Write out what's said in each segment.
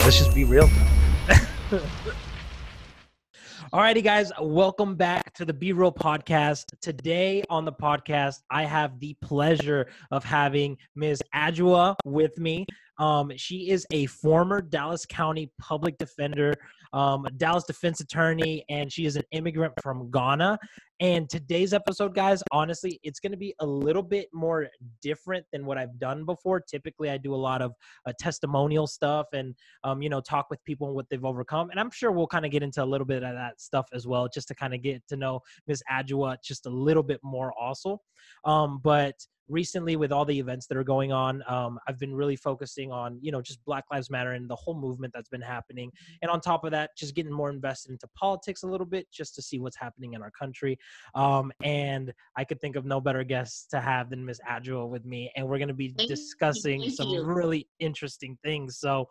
Let's just be real. Alrighty, guys, welcome back to the Be Real podcast. Today on the podcast, I have the pleasure of having Ms. Adwoa with me. She is a former Dallas County public defender, Dallas defense attorney, and she is an immigrant from Ghana. And today's episode, guys, honestly, it's going to be a little bit more different than what I've done before. Typically, I do a lot of testimonial stuff and, talk with people and what they've overcome. And I'm sure we'll kind of get into a little bit of that stuff as well, just to kind of get to know Ms. Adwoa just a little bit more also. But recently, with all the events that are going on, I've been really focusing on, just Black Lives Matter and the whole movement that's been happening. And on top of that, just getting more invested into politics a little bit, just to see what's happening in our country. And I could think of no better guests to have than Ms. Adwoa with me. And we're going to be discussing some really interesting things. So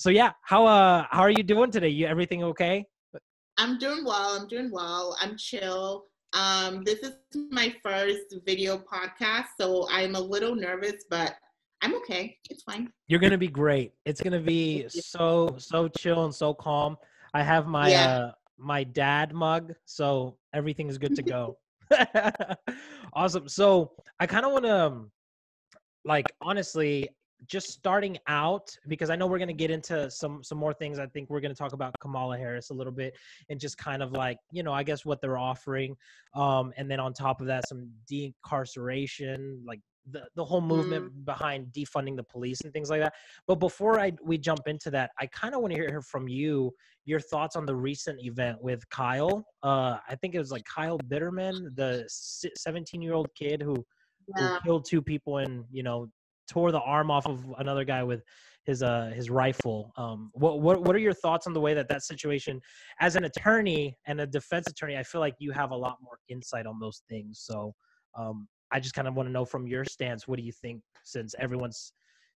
yeah, how are you doing today? Everything okay? I'm doing well. I'm chill. This is my first video podcast, so I'm a little nervous, but I'm okay. It's fine. You're going to be great. It's going to be so chill and so calm. I have my my dad mug, so everything is good to go. Awesome. So I kind of want to, honestly, just starting out, because I know we're going to get into some more things. I think we're going to talk about Kamala Harris a little bit and just kind of I guess what they're offering. And then on top of that, some de-incarceration, like the whole movement behind defunding the police and things like that. But before we jump into that, I kind of want to hear from you, your thoughts on the recent event with Kyle. I think it was like Kyle Bitterman, the 17-year-old kid who killed two people and, tore the arm off of another guy with his rifle. What are your thoughts on the way that situation, as an attorney and a defense attorney, I feel like you have a lot more insight on those things. So I just kind of want to know from your stance, what do you think, since everyone's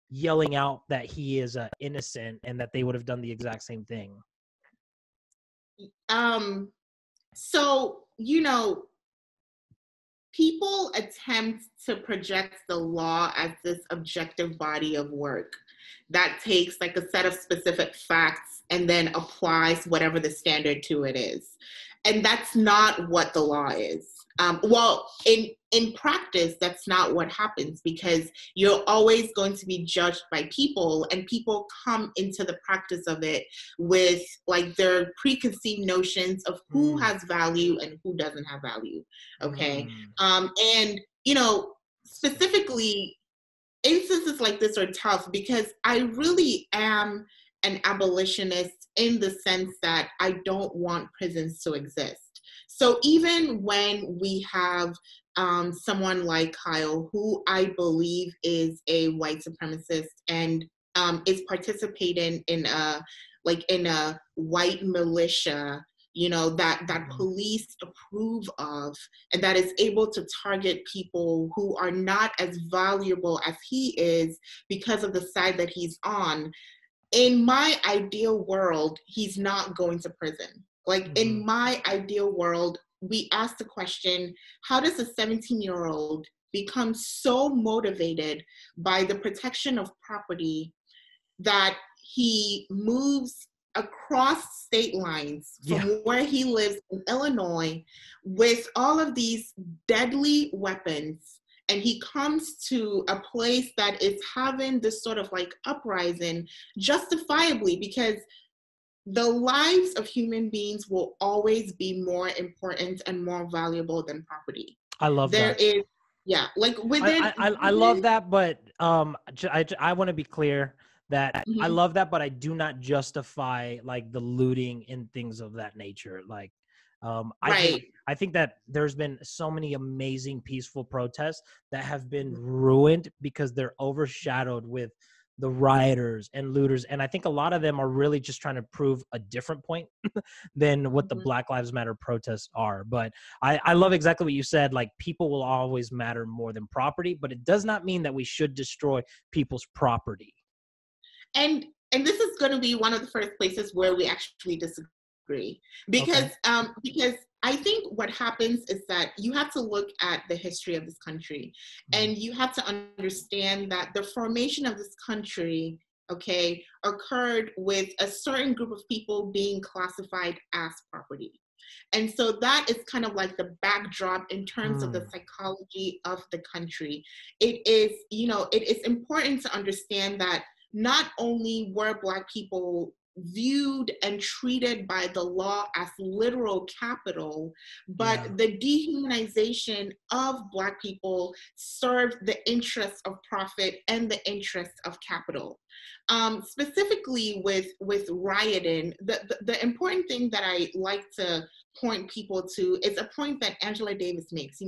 yelling out that he is innocent and that they would have done the exact same thing? So, people attempt to project the law as this objective body of work that takes like a set of specific facts and then applies whatever the standard to it is. And that's not what the law is. In practice, that's not what happens, because you're always going to be judged by people, and people come into the practice of it with like their preconceived notions of who has value and who doesn't have value. Okay. And specifically, instances like this are tough because I really am an abolitionist in the sense that I don't want prisons to exist. So even when we have someone like Kyle, who I believe is a white supremacist and is participating in a white militia, that police approve of, and that is able to target people who are not as valuable as he is because of the side that he's on. In my ideal world, he's not going to prison. In my ideal world, we ask the question, how does a 17-year-old become so motivated by the protection of property that he moves across state lines from where he lives in Illinois with all of these deadly weapons, and he comes to a place that is having this sort of uprising justifiably, because the lives of human beings will always be more important and more valuable than property. I love that. I love that, but I want to be clear that I love that, but I do not justify the looting and things of that nature. I think that there's been so many amazing peaceful protests that have been ruined because they're overshadowed with the rioters and looters. And I think a lot of them are really just trying to prove a different point than what the Black Lives Matter protests are. But I love exactly what you said. People will always matter more than property, but it does not mean that we should destroy people's property. And this is going to be one of the first places where we actually disagree, because I think what happens is that you have to look at the history of this country, and you have to understand that the formation of this country, okay, occurred with a certain group of people being classified as property. And so that is kind of like the backdrop in terms of the psychology of the country. It is, it is important to understand that not only were Black people viewed and treated by the law as literal capital, but the dehumanization of Black people served the interests of profit and the interests of capital. Specifically with rioting, the important thing that I like to point people to is a point that Angela Davis makes.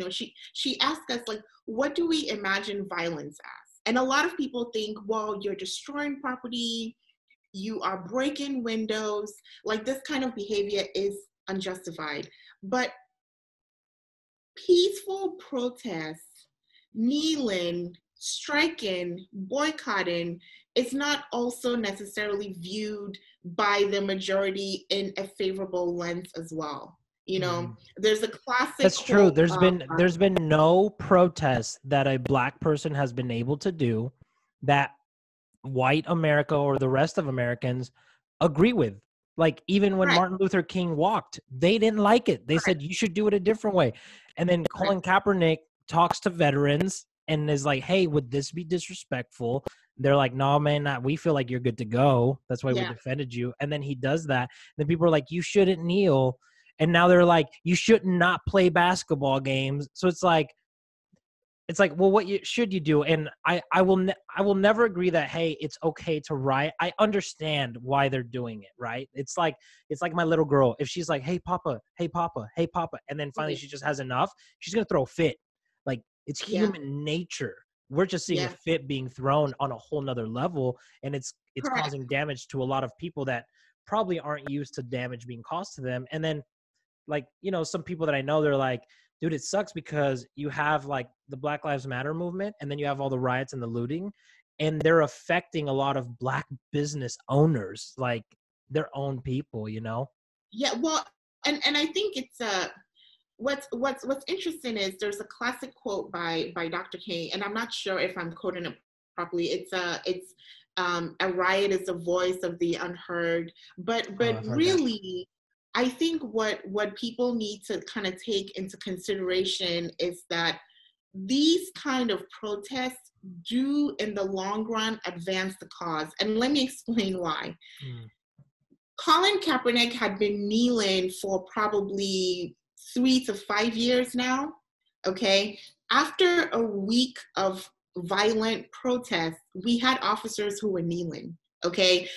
She asked us, like, what do we imagine violence as? And a lot of people think, well, you're destroying property, you are breaking windows, like this kind of behavior is unjustified. But peaceful protests, kneeling, striking, boycotting is not also necessarily viewed by the majority in a favorable lens as well. There's a classic That's true. quote, There's been no protest that a Black person has been able to do that white America or the rest of Americans agree with. Like, even when Martin Luther King walked, they didn't like it. They said, you should do it a different way. And then Colin Kaepernick talks to veterans and is like, hey, would this be disrespectful? They're like, no, man, we feel like you're good to go. That's why we defended you. And then he does that. Then people are like, you shouldn't kneel. And now they're like, you should not play basketball games. So it's like, well, what should you do? And I will never agree that, hey, it's okay to riot. I understand why they're doing it, right? It's like my little girl. If she's like, hey papa, hey papa, hey papa, and then finally she just has enough, she's gonna throw a fit. Like, it's human nature. We're just seeing a fit being thrown on a whole nother level, and it's causing damage to a lot of people that probably aren't used to damage being caused to them. And then, like, some people that I know, they're like, dude, it sucks because you have like the Black Lives Matter movement, and then you have all the riots and the looting, and they're affecting a lot of Black business owners, like their own people, Yeah, well, and I think it's what's interesting is there's a classic quote by Dr. King, and I'm not sure if I'm quoting it properly. It's a riot is the voice of the unheard, but really, I think what people need to kind of take into consideration is that these kind of protests do, in the long run, advance the cause. And let me explain why. Colin Kaepernick had been kneeling for probably 3 to 5 years now, okay? After a week of violent protests, we had officers who were kneeling, okay?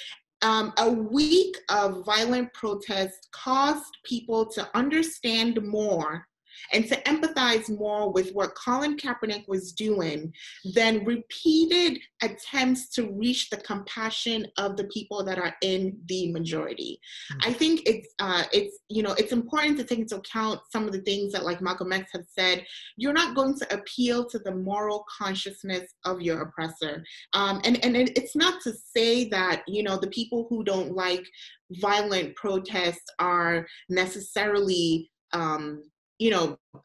A week of violent protests caused people to understand more and to empathize more with what Colin Kaepernick was doing than repeated attempts to reach the compassion of the people that are in the majority. I think it's important to take into account some of the things that, like Malcolm X had said. You're not going to appeal to the moral consciousness of your oppressor. And it's not to say that, the people who don't like violent protests are necessarily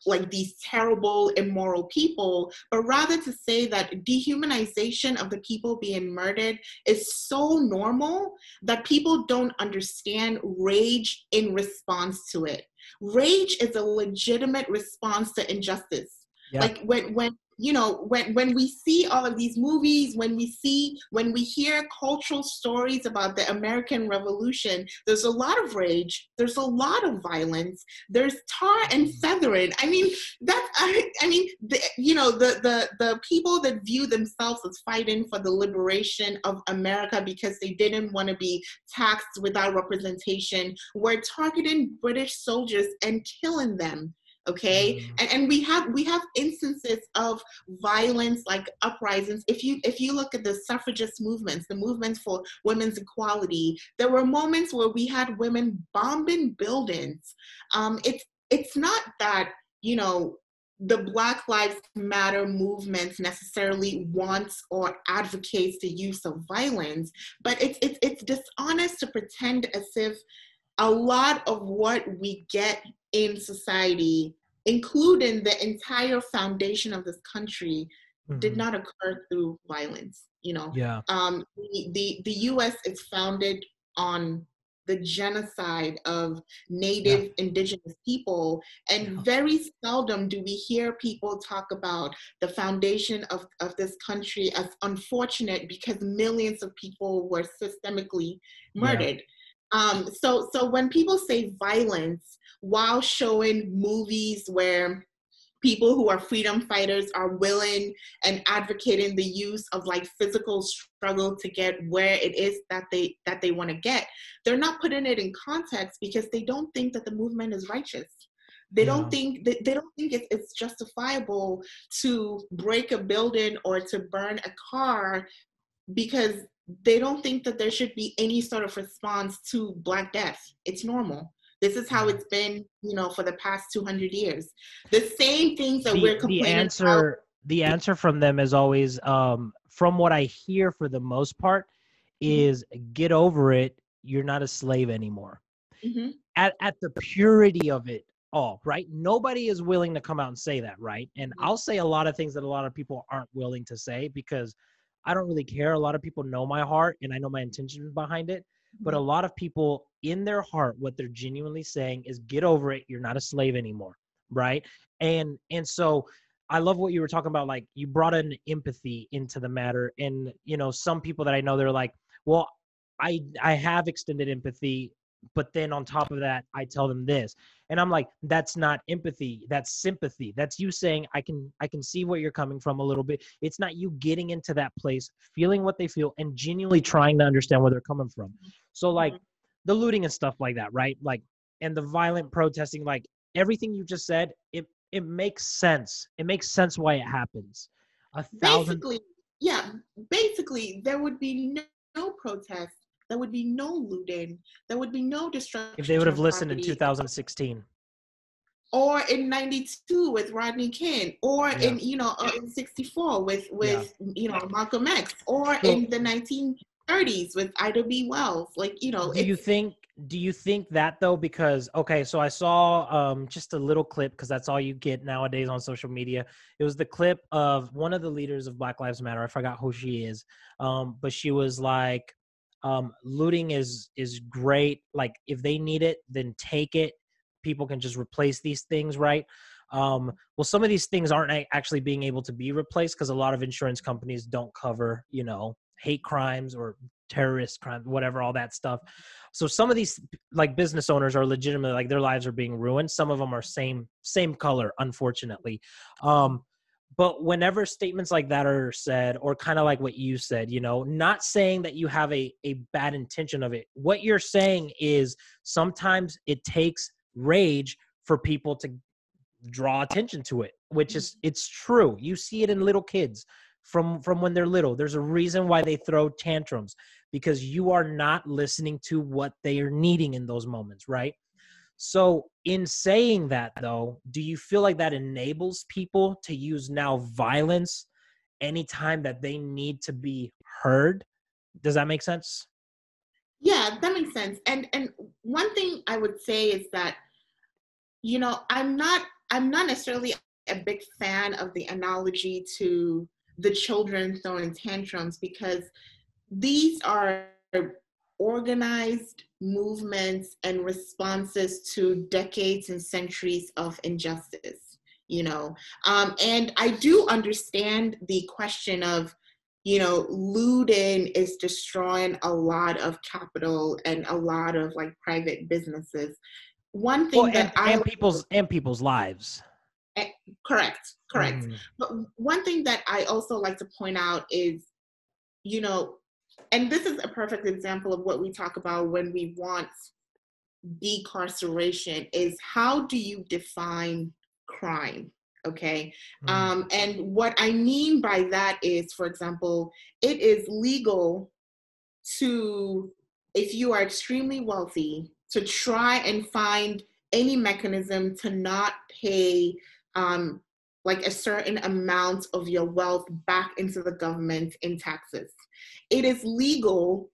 like these terrible, immoral people, but rather to say that dehumanization of the people being murdered is so normal that people don't understand rage in response to it. Rage is a legitimate response to injustice. Like when we see all of these movies, when we hear cultural stories about the American Revolution, there's a lot of rage, there's a lot of violence, there's tar and feathering. I mean, the people that view themselves as fighting for the liberation of America because they didn't want to be taxed without representation were targeting British soldiers and killing them. Okay, and we have instances of violence, like uprisings. If you look at the suffragist movements, the movements for women's equality, there were moments where we had women bombing buildings. It's not that the Black Lives Matter movement necessarily wants or advocates the use of violence, but it's dishonest to pretend as if a lot of what we get in society, including the entire foundation of this country, did not occur through violence. you know. Yeah. The US is founded on the genocide of Yeah. native indigenous people, and Yeah. very seldom do we hear people talk about the foundation of this country as unfortunate because millions of people were systemically Yeah. murdered. So when people say violence while showing movies where people who are freedom fighters are willing and advocating the use of like physical struggle to get where it is that they want to get, they're not putting it in context because they don't think that the movement is righteous. They don't Yeah. think it's justifiable to break a building or to burn a car, because they don't think that there should be any sort of response to Black death. It's normal. This is how Yeah. it's been, for the past 200 years. The same things that we're The complaining about. answer from them is always, from what I hear for the most part, is get over it. You're not a slave anymore. Mm-hmm. At the purity of it all, right? Nobody is willing to come out and say that, right? And I'll say a lot of things that a lot of people aren't willing to say because I don't really care. A lot of people know my heart and I know my intentions behind it. But a lot of people in their heart, what they're genuinely saying is get over it. You're not a slave anymore, right? And so I love what you were talking about. Like you brought an empathy into the matter. And, some people that I know, they're like, well, I have extended empathy, but then on top of that, I tell them this. And I'm like, that's not empathy, that's sympathy. That's you saying, I can see where you're coming from a little bit. It's not you getting into that place, feeling what they feel, and genuinely trying to understand where they're coming from. So like the looting and stuff like that, right? Like, and the violent protesting, like everything you just said, it makes sense. It makes sense why it happens. 1,000. Basically, yeah, basically, there would be no protest, there would be no looting, there would be no If they would destruction have of listened in property, 2016. or in 92 with Rodney King, or Yeah. in 64 with Yeah. Malcolm X, or So in the 1930s with Ida B. Wells. Like, do you think that though? Because okay, so I saw just a little clip, because that's all you get nowadays on social media. It was the clip of one of the leaders of Black Lives Matter. I forgot who she is. But she was like, looting is great. Like if they need it, then take it. People can just replace these things, right? Well, some of these things aren't actually being able to be replaced because a lot of insurance companies don't cover, hate crimes or terrorist crimes, whatever, all that stuff. So some of these like business owners are legitimately like their lives are being ruined. Some of them are same color, unfortunately. But whenever statements like that are said, or kind of like what you said, not saying that you have a bad intention of it. What you're saying is sometimes it takes rage for people to draw attention to it, which is, it's true. You see it in little kids from when they're little. There's a reason why they throw tantrums, because you are not listening to what they are needing in those moments, right? So in saying that though, do you feel like that enables people to use now violence anytime that they need to be heard? Does that make sense? Yeah, that makes sense. And one thing I would say is that, I'm not necessarily a big fan of the analogy to the children throwing tantrums, because these are organized movements and responses to decades and centuries of injustice, and I do understand the question of, looting is destroying a lot of capital and a lot of like private businesses. One Well, thing that I and people's lives. correct, correct. Mm-hmm. But one thing that I also like to point out is, you know, and this is a perfect example of what we talk about when we want decarceration, is how do you define crime? Okay. And what I mean by that is, for example, it is legal to, if you are extremely wealthy, to try and find any mechanism to not pay like a certain amount of your wealth back into the government in taxes. It is legal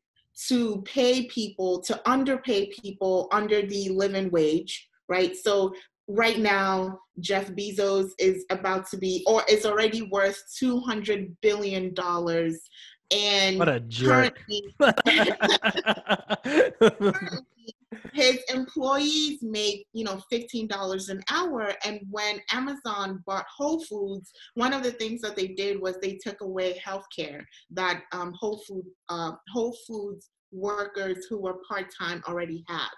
to pay people, to underpay people under the living wage, right? So right now, Jeff Bezos is about to be, or is already worth $200 billion And what a jerk. currently his employees make, $15 an hour. And when Amazon bought Whole Foods, one of the things that they did was they took away healthcare that Whole Foods workers who were part-time already have.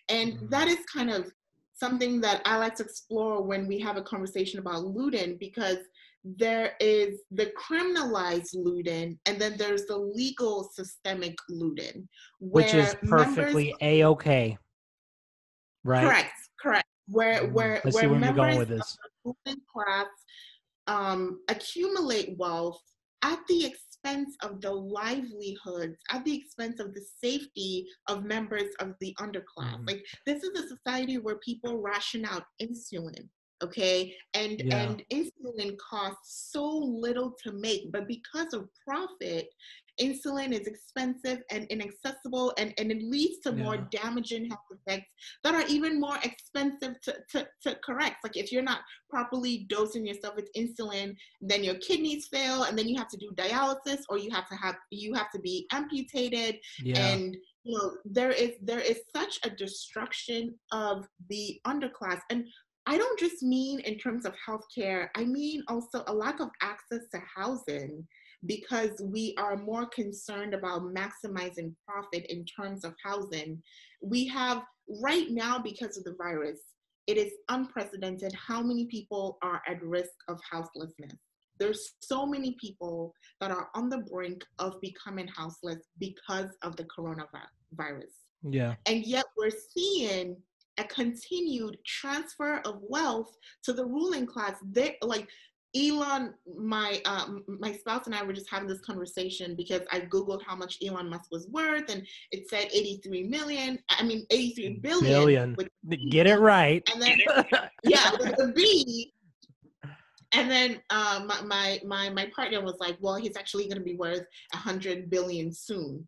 And that is kind of something that I like to explore when we have a conversation about looting, because there is the criminalized looting, and then there's the legal systemic looting, which is perfectly A-okay, right? Correct. Where I see where you're going members with of this. the ruling class accumulate wealth at the expense of the livelihoods, at the expense of the safety of members of the underclass. Like, this is a society where people ration out insulin, okay? And insulin costs so little to make, but because of profit, insulin is expensive and inaccessible, and it leads to more damaging health effects that are even more expensive to correct. Like, if you're not properly dosing yourself with insulin, then your kidneys fail, and then you have to do dialysis, or you have to be amputated. And there is such a destruction of the underclass. And I don't just mean in terms of healthcare, I mean also a lack of access to housing, because we are more concerned about maximizing profit in terms of housing. We have right now, because of the virus, it is unprecedented how many people are at risk of houselessness. There's so many people that are on the brink of becoming houseless because of the coronavirus. Yeah. And yet we're seeing a continued transfer of wealth to the ruling class. Elon, my spouse and I were just having this conversation because I Googled how much Elon Musk was worth, and it said 83 billion. Get it right. And then, with the B. And then my partner was like, well, he's actually going to be worth 100 billion soon,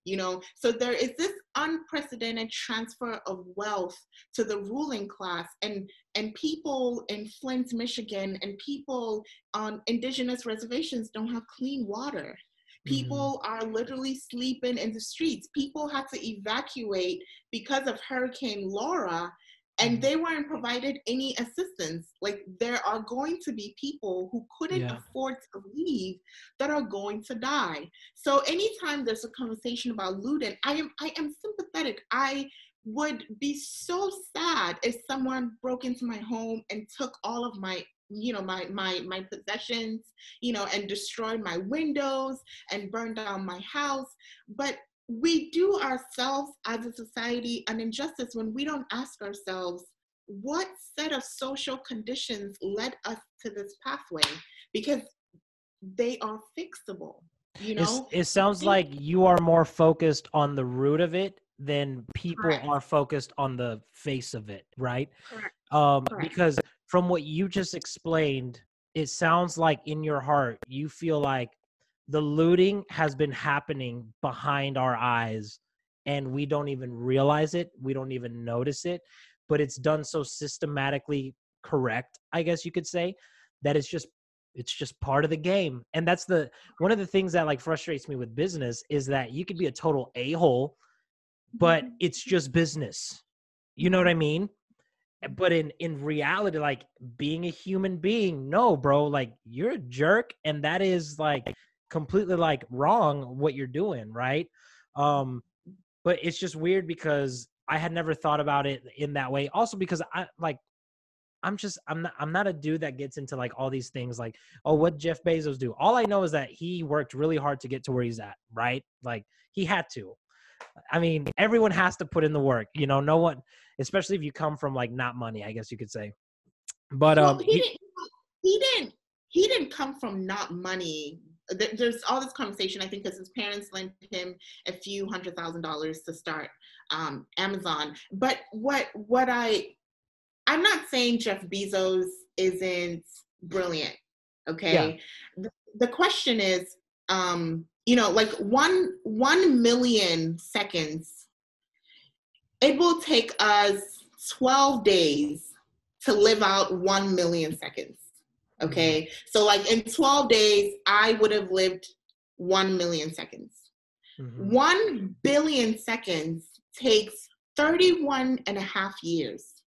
So there is this unprecedented transfer of wealth to the ruling class, and people in Flint, Michigan, and people on indigenous reservations don't have clean water. People are literally sleeping in the streets. People had to evacuate because of Hurricane Laura, and they weren't provided any assistance. Like, there are going to be people who couldn't afford to leave that are going to die. So anytime there's a conversation about looting, I am sympathetic. I would be so sad if someone broke into my home and took all of my my possessions, and destroyed my windows and burned down my house. But we do ourselves as a society an injustice when we don't ask ourselves, what set of social conditions led us to this pathway? Because they are fixable, It sounds like you are more focused on the root of it than people are focused on the face of it, right? Correct. Because from what you just explained, it sounds like in your heart, you feel like the looting has been happening behind our eyes and we don't even realize it. We don't even notice it, but it's done so systematically correct, I guess you could say, that it's just part of the game. And that's one of the things that like frustrates me with business is that you could be a total a-hole, but it's just business. You know what I mean? But in reality, like, being a human being, no, bro, like, you're a jerk, and that is like completely like wrong what you're doing, right? But it's just weird because I had never thought about it in that way. Also because I'm not a dude that gets into like all these things like, oh, what Jeff Bezos do. All I know is that he worked really hard to get to where he's at, right? Like, he had to. I mean, everyone has to put in the work, no one, especially if you come from like not money, I guess you could say. But he didn't come from not money. There's all this conversation, I think, because his parents lent him a few $100,000 to start Amazon. But I'm not saying Jeff Bezos isn't brilliant, okay? Yeah. The question is, like 1 million seconds, it will take us 12 days to live out 1 million seconds, okay? So like in 12 days, I would have lived 1 million seconds. Mm-hmm. 1 billion seconds takes 31 and a half years.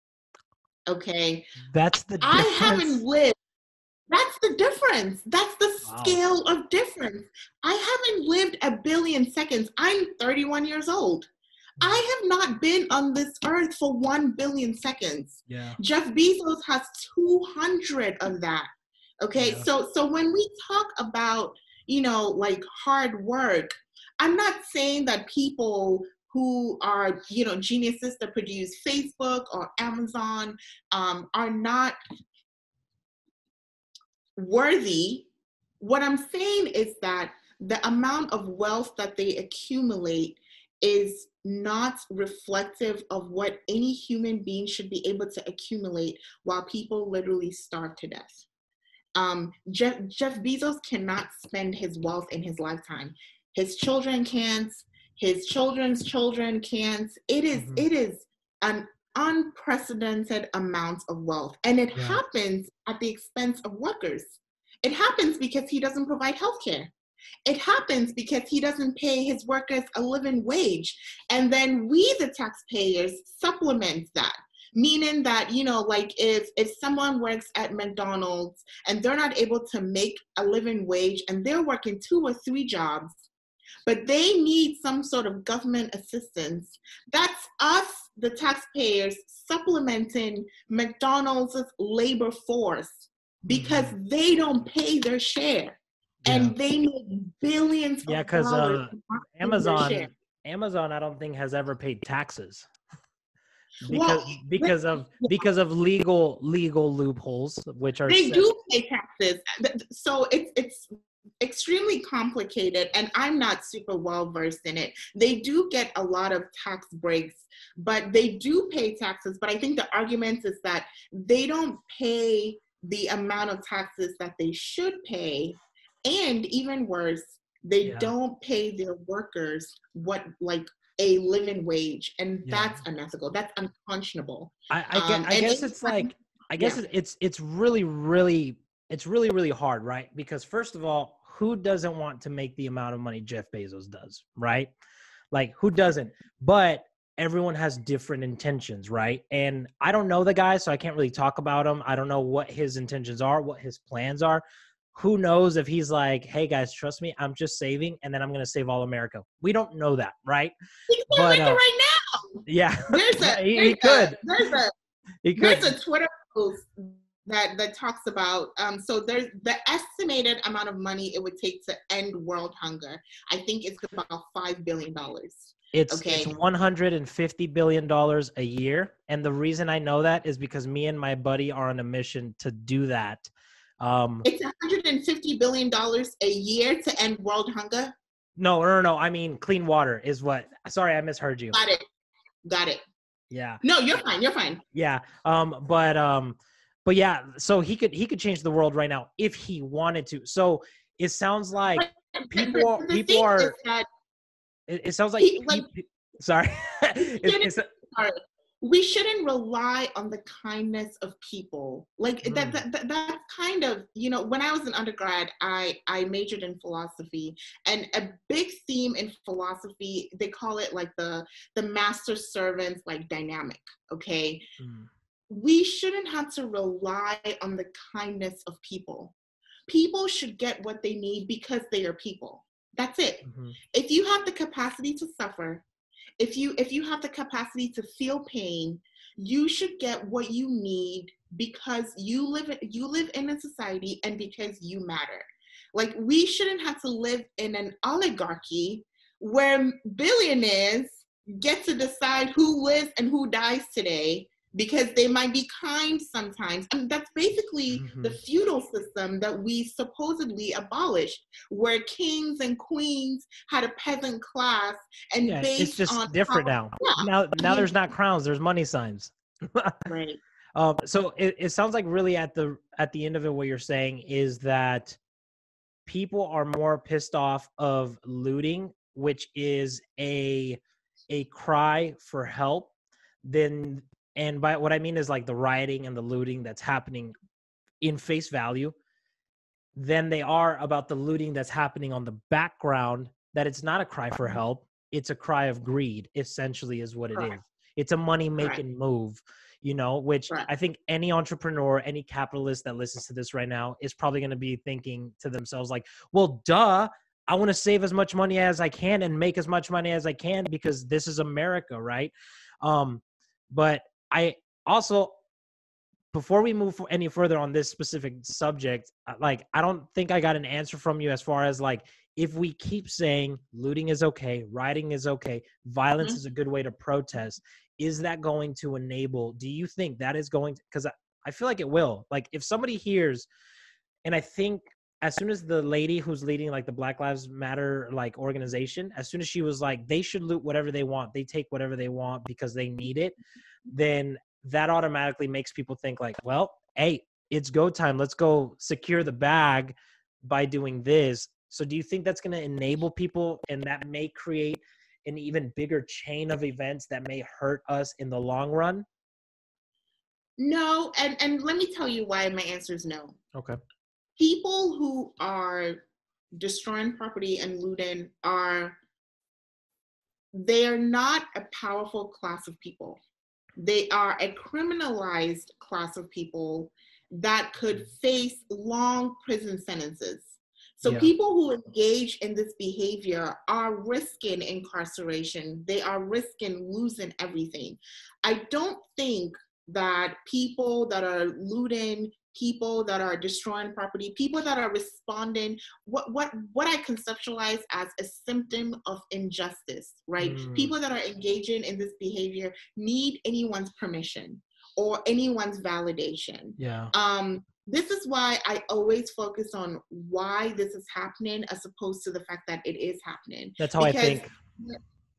Okay. That's the difference. I haven't lived. That's the difference. That's the scale of difference. I haven't lived 1 billion seconds. I'm 31 years old. I have not been on this earth for 1 billion seconds. Yeah. Jeff Bezos has 200 of that. Okay. Yeah. So when we talk about, like hard work, I'm not saying that people who are, geniuses that produce Facebook or Amazon are not worthy. What I'm saying is that the amount of wealth that they accumulate is not reflective of what any human being should be able to accumulate while people literally starve to death. Jeff Bezos cannot spend his wealth in his lifetime. His children can't. His children's children can't. It is an unprecedented amount of wealth, and it happens at the expense of workers. It happens because he doesn't provide healthcare. It happens because he doesn't pay his workers a living wage, and then we, the taxpayers, supplement that. Meaning that, like if someone works at McDonald's and they're not able to make a living wage and they're working 2 or 3 jobs, but they need some sort of government assistance, that's us, the taxpayers, supplementing McDonald's labor force because they don't pay their share. And they make billions of dollars. Amazon, I don't think has ever paid taxes. Because of legal loopholes, which are do pay taxes. So it's extremely complicated, and I'm not super well versed in it. They do get a lot of tax breaks, but they do pay taxes. But I think the argument is that they don't pay the amount of taxes that they should pay, and even worse, they don't pay their workers a living wage, and that's unethical. That's unconscionable. I guess it's really, really hard, right? Because first of all, who doesn't want to make the amount of money Jeff Bezos does, right? Like, who doesn't? But everyone has different intentions, right? And I don't know the guy, so I can't really talk about him. I don't know what his intentions are, what his plans are. Who knows if he's like, hey guys, trust me, I'm just saving, and then I'm going to save all America. We don't know that, right? He can make it right now. Yeah. He could. There's a Twitter post that talks about, so there's the estimated amount of money it would take to end world hunger. I think it's about $5 billion. It's $150 billion a year. And the reason I know that is because me and my buddy are on a mission to do that. It's $150 billion a year to end world hunger? No. I mean, clean water is what. Sorry, I misheard you. Got it. Yeah. No, you're fine. Yeah. But yeah, so he could change the world right now if he wanted to. So it sounds like people are. It sounds like. Sorry. We shouldn't rely on the kindness of people. Like that kind of, when I was an undergrad, I majored in philosophy, and a big theme in philosophy, they call it like the master servant like dynamic. Okay. We shouldn't have to rely on the kindness of people. People should get what they need because they are people. That's it. If you have the capacity to suffer, if you have the capacity to feel pain, you should get what you need because you live in a society and because you matter. Like, we shouldn't have to live in an oligarchy where billionaires get to decide who lives and who dies today because they might be kind sometimes. And that's basically the feudal system that we supposedly abolished, where kings and queens had a peasant class, and it's just different now. Now there's not crowns, there's money signs. Right. So it sounds like really at the end of it, what you're saying is that people are more pissed off of looting, which is a cry for help, and by what I mean is like the rioting and the looting that's happening in face value. than they are about the looting that's happening on the background, that it's not a cry for help. It's a cry of greed, essentially, is what it is. Correct. It's a money Correct. making move, you know, which Correct. I think any entrepreneur, any capitalist that listens to this right now is probably going to be thinking to themselves like, well, duh, I want to save as much money as I can and make as much money as I can because this is America, right? But I also, before we move any further on this specific subject, like, I don't think I got an answer from you as far as like, if we keep saying looting is okay, rioting is okay, violence is a good way to protest, is that going to enable, do you think that is going to, because I feel like it will, like if somebody hears, and I think as soon as the lady who's leading like the Black Lives Matter like organization, as soon as she was like, they should loot whatever they want, they take whatever they want because they need it, then that automatically makes people think like, well, hey, it's go time. Let's go secure the bag by doing this. So do you think that's going to enable people, and that may create an even bigger chain of events that may hurt us in the long run? No, and let me tell you why my answer is no. Okay. People who are destroying property and looting they are not a powerful class of people. They are a criminalized class of people that could face long prison sentences. So people who engage in this behavior are risking incarceration. They are risking losing everything. I don't think that people that are looting, people that are destroying property, people that are responding, what I conceptualize as a symptom of injustice, right? People that are engaging in this behavior need anyone's permission or anyone's validation. This is why I always focus on why this is happening as opposed to the fact that it is happening. That's how I think.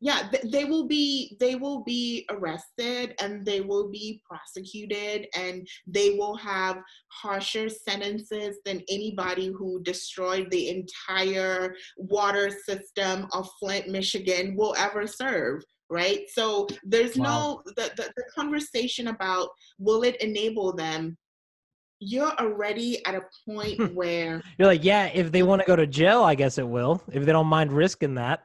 Yeah, they will be arrested and they will be prosecuted and they will have harsher sentences than anybody who destroyed the entire water system of Flint, Michigan will ever serve. Right? So there's no the conversation about will it enable them. You're already at a point where you're like, yeah, if they want to go to jail, I guess it will, if they don't mind risking that.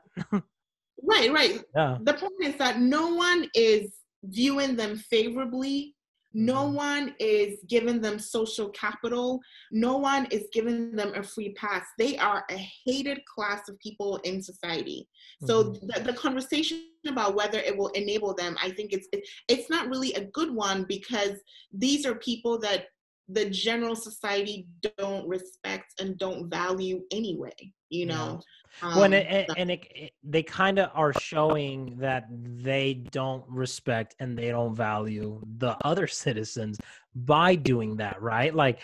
Right. Yeah. The point is that no one is viewing them favorably. No one is giving them social capital. No one is giving them a free pass. They are a hated class of people in society. So the conversation about whether it will enable them, I think it's not really a good one, because these are people that the general society don't respect and don't value anyway, you know. Well, they kind of are showing that they don't respect and they don't value the other citizens by doing that, right? Like,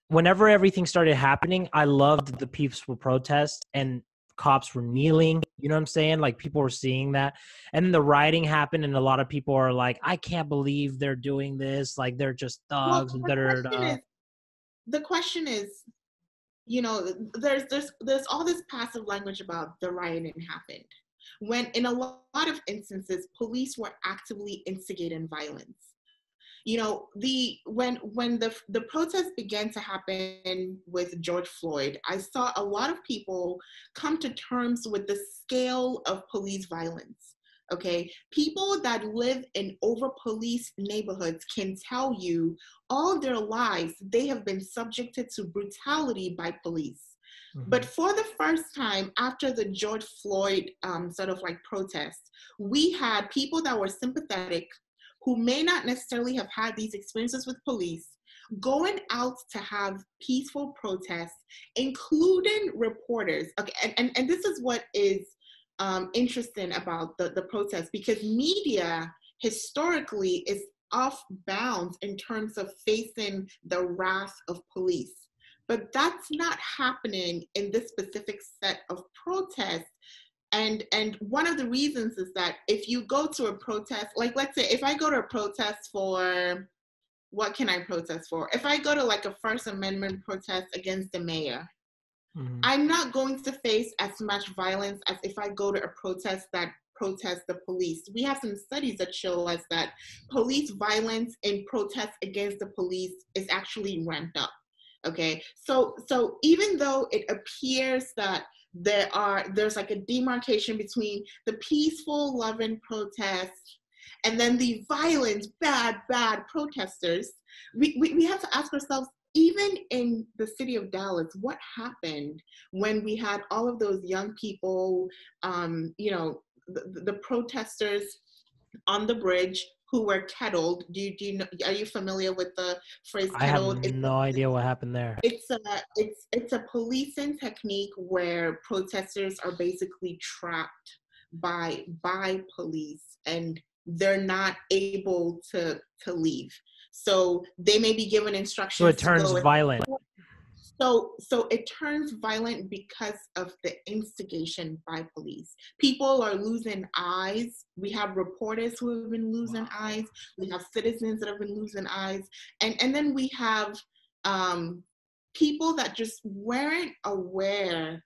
whenever everything started happening, I loved the peaceful protest and cops were kneeling, you know what I'm saying? Like, people were seeing that. And then the rioting happened and a lot of people are like, I can't believe they're doing this. Like, they're just thugs. Well, And the question is, you know, there's all this passive language about the rioting happened, when in a lot of instances, police were actively instigating violence. You know, when the protests began to happen with George Floyd, I saw a lot of people come to terms with the scale of police violence. Okay, people that live in over-policed neighborhoods can tell you all their lives they have been subjected to brutality by police. But for the first time after the George Floyd sort of like protest, we had people that were sympathetic, who may not necessarily have had these experiences with police, going out to have peaceful protests, including reporters. Okay, and this is what is interesting about the protest, because media historically is off bounds in terms of facing the wrath of police. But that's not happening in this specific set of protests. And one of the reasons is that if you go to a protest, like let's say if I go to a protest for, what can I protest for? If I go to like a First Amendment protest against the mayor, I'm not going to face as much violence as if I go to a protest that protests the police. We have some studies that show us that police violence in protests against the police is actually ramped up. Okay, so even though it appears that there's like a demarcation between the peaceful, loving protests and then the violent, bad protesters, we have to ask ourselves, even in the city of Dallas, what happened when we had all of those young people, the protesters on the bridge who were kettled. Do you know, are you familiar with the phrase I have kettled? no idea what happened there. It's a policing technique where protesters are basically trapped by police, and they're not able to leave. So they may be given instructions. So it turns violent. So it turns violent because of the instigation by police. People are losing eyes. We have reporters who have been losing eyes. We have citizens that have been losing eyes. And then we have people that just weren't aware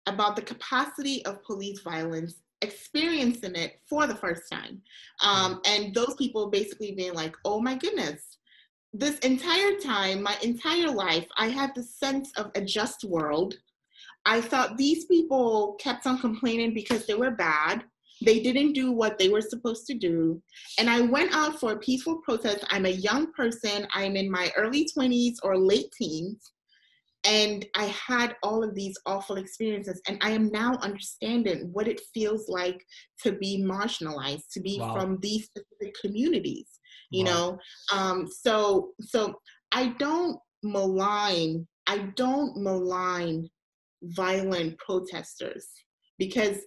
about the capacity of police violence, experiencing it for the first time. And those people basically being like, oh my goodness, this entire time, my entire life, I had the sense of a just world. I thought these people kept on complaining because they were bad. They didn't do what they were supposed to do. And I went out for a peaceful protest. I'm a young person. I'm in my early 20s or late teens. And I had all of these awful experiences. And I am now understanding what it feels like to be marginalized, to be from these specific communities. You know, so I don't malign violent protesters, because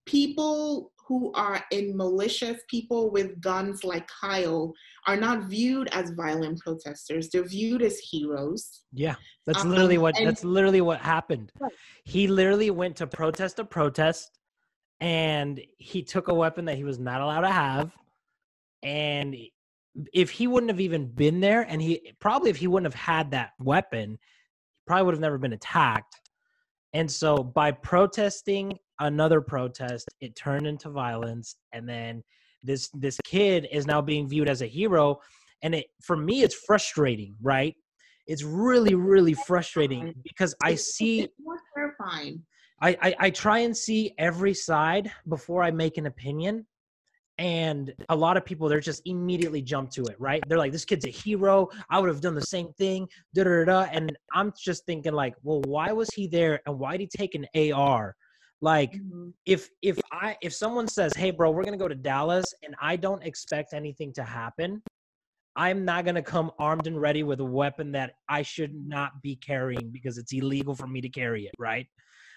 people who are in malicious, people with guns like Kyle, are not viewed as violent protesters. They're viewed as heroes. Yeah, that's literally what happened. Right. He literally went to protest a protest, and he took a weapon that he was not allowed to have. And if he wouldn't have even been there, and if he wouldn't have had that weapon, he probably would have never been attacked. And so by protesting another protest, it turned into violence. And then this kid is now being viewed as a hero. And for me, it's frustrating, right? It's really, really frustrating, because I see, it's more terrifying. I try and see every side before I make an opinion. And a lot of people, they're just immediately jump to it, right? They're like, this kid's a hero. I would have done the same thing. Da, da, da, da. And I'm just thinking like, well, why was he there? And why did he take an AR? Like, if someone says, hey, bro, we're going to go to Dallas and I don't expect anything to happen, I'm not going to come armed and ready with a weapon that I should not be carrying because it's illegal for me to carry it, right?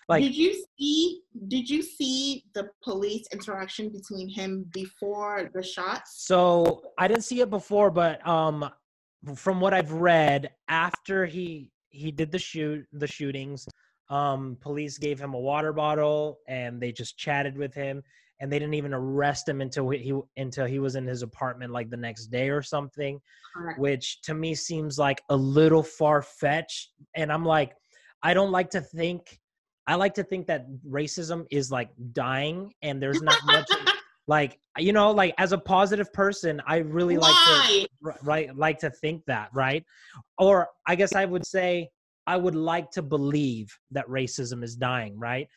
Like, did you see the police interaction between him before the shots? So I didn't see it before, but from what I've read, after he did the shootings, police gave him a water bottle and they just chatted with him, and they didn't even arrest him until he was in his apartment like the next day or something. Correct. Which to me seems like a little far-fetched. And I'm like, I like to think that racism is like dying, and there's not much like, you know, like as a positive person, I really like to think that, right? Or I guess I would say I would like to believe that racism is dying, right?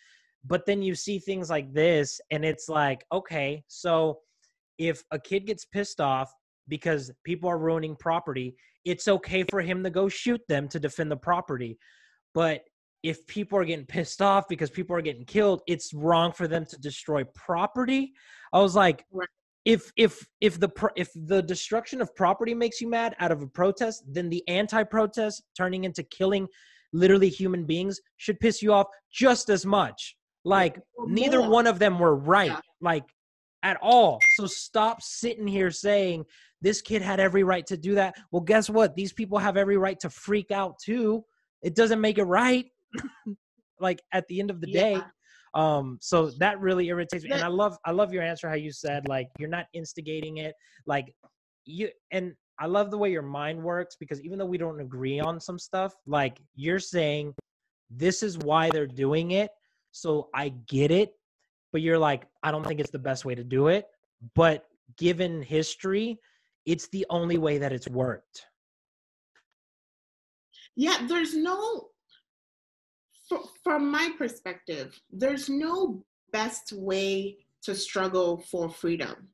But then you see things like this and it's like, okay, so if a kid gets pissed off because people are ruining property, it's okay for him to go shoot them to defend the property. But if people are getting pissed off because people are getting killed, it's wrong for them to destroy property. I was like, if the destruction of property makes you mad out of a protest, then the anti-protest turning into killing literally human beings should piss you off just as much. Like, neither one of them were right, like, at all. So stop sitting here saying this kid had every right to do that. Well, guess what? These people have every right to freak out too. It doesn't make it right. Like, at the end of the day. So that really irritates me. And I love your answer, how you said, like, you're not instigating it. Like, and I love the way your mind works, because even though we don't agree on some stuff, like, you're saying this is why they're doing it. So I get it. But you're like, I don't think it's the best way to do it. But given history, it's the only way that it's worked. Yeah, there's no, from my perspective, there's no best way to struggle for freedom.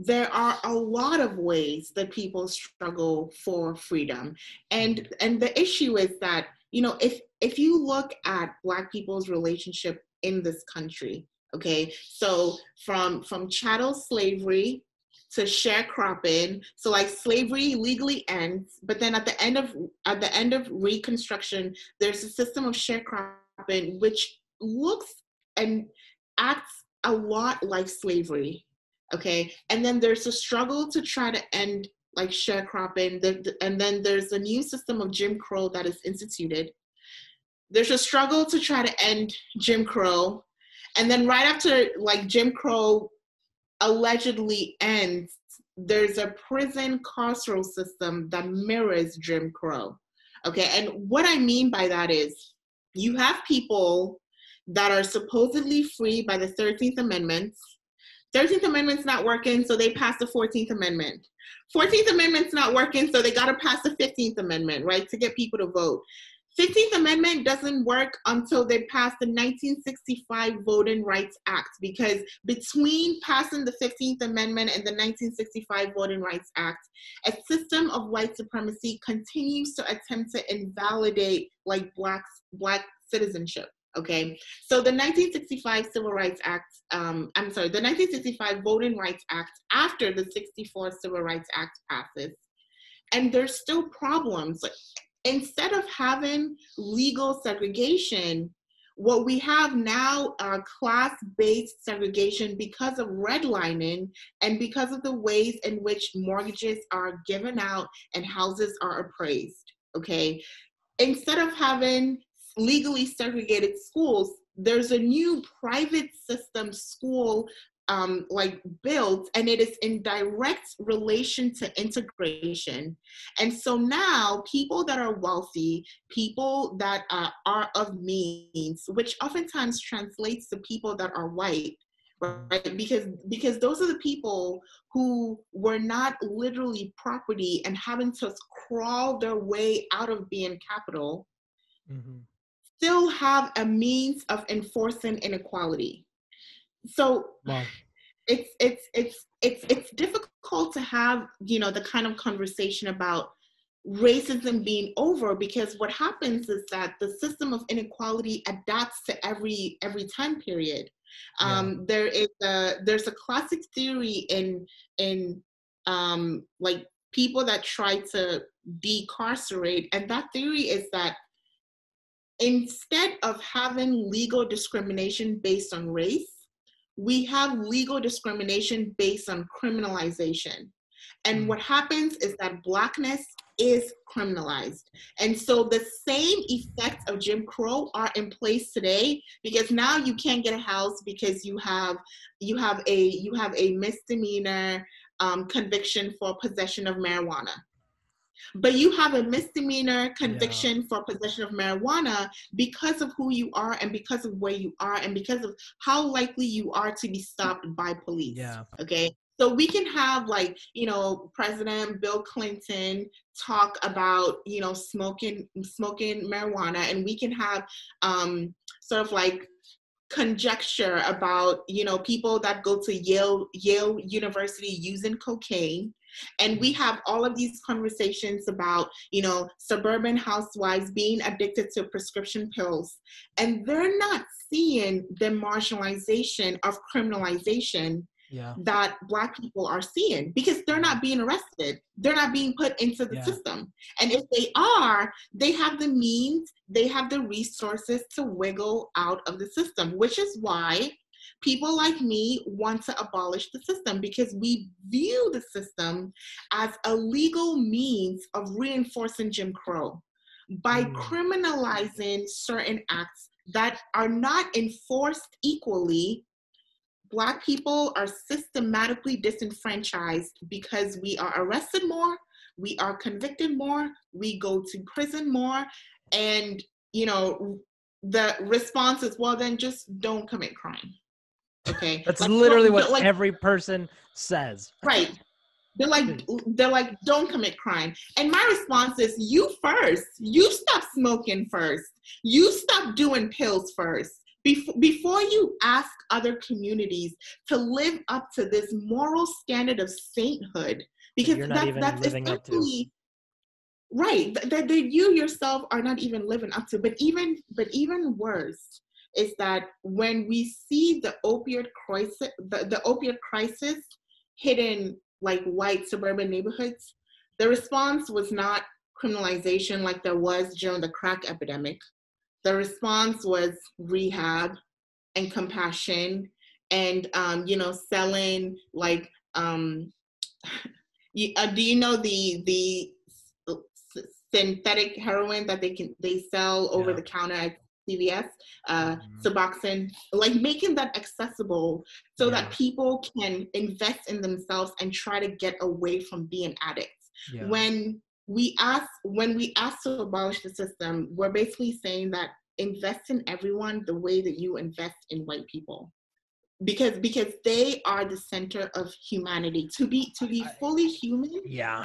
There are a lot of ways that people struggle for freedom. And the issue is that, you know, if you look at Black people's relationship in this country, okay, so from chattel slavery to sharecropping, so like slavery legally ends, but then at the end of Reconstruction, there's a system of sharecropping which looks and acts a lot like slavery. Okay, and then there's a struggle to try to end like sharecropping, and then there's a new system of Jim Crow that is instituted. There's a struggle to try to end Jim Crow, and then right after like Jim Crow allegedly ends, there's a prison carceral system that mirrors Jim Crow. Okay, and what I mean by that is you have people that are supposedly free by the 13th Amendment. 13th Amendment's not working, so they passed the 14th Amendment. 14th Amendment's not working, so they got to pass the 15th Amendment, right, to get people to vote. 15th Amendment doesn't work until they pass the 1965 Voting Rights Act, because between passing the 15th Amendment and the 1965 Voting Rights Act, a system of white supremacy continues to attempt to invalidate like Black citizenship. Okay, so the 1965 Civil Rights Act, the 1965 Voting Rights Act, after the 64 Civil Rights Act passes, and there's still problems. Instead of having legal segregation, what we have now are class-based segregation because of redlining and because of the ways in which mortgages are given out and houses are appraised, okay? Instead of having legally segregated schools, there's a new private system school like built, and it is in direct relation to integration. And so now people that are wealthy, people that are of means, which oftentimes translates to people that are white, right? Because those are the people who were not literally property and having to crawl their way out of being capital, still have a means of enforcing inequality. So wow. It's difficult to have, you know, the kind of conversation about racism being over, because what happens is that the system of inequality adapts to every time period. There's a classic theory in like people that try to decarcerate, and that theory is that instead of having legal discrimination based on race, we have legal discrimination based on criminalization. And what happens is that Blackness is criminalized. And so the same effects of Jim Crow are in place today, because now you can't get a house because you have a misdemeanor conviction for possession of marijuana. But you have a misdemeanor conviction for possession of marijuana because of who you are and because of where you are and because of how likely you are to be stopped by police. Yeah. Okay. So we can have, like, you know, President Bill Clinton talk about, you know, smoking marijuana, and we can have sort of like conjecture about, you know, people that go to Yale University using cocaine. And we have all of these conversations about, you know, suburban housewives being addicted to prescription pills. And they're not seeing the marginalization of criminalization that Black people are seeing, because they're not being arrested. They're not being put into the system. And if they are, they have the means, they have the resources to wiggle out of the system, which is why people like me want to abolish the system, because we view the system as a legal means of reinforcing Jim Crow by criminalizing certain acts that are not enforced equally. Black people are systematically disenfranchised because we are arrested more, we are convicted more, we go to prison more, and, you know, the response is, well, then just don't commit crime. Okay. That's like, literally what every person says. Right. they're like, don't commit crime. And my response is, you first. You stop smoking first. You stop doing pills first. Before you ask other communities to live up to this moral standard of sainthood, because you're not even that's living up to. Right, that you yourself are not even living up to. But even worse is that when we see the opioid crisis hitting like white suburban neighborhoods, the response was not criminalization like there was during the crack epidemic. The response was rehab and compassion and selling like do you know the synthetic heroin that they sell over the counter at CVS, Suboxone, like making that accessible so that people can invest in themselves and try to get away from being addicts. When we ask to abolish the system, we're basically saying that invest in everyone the way that you invest in white people. Because they are the center of humanity. To be fully human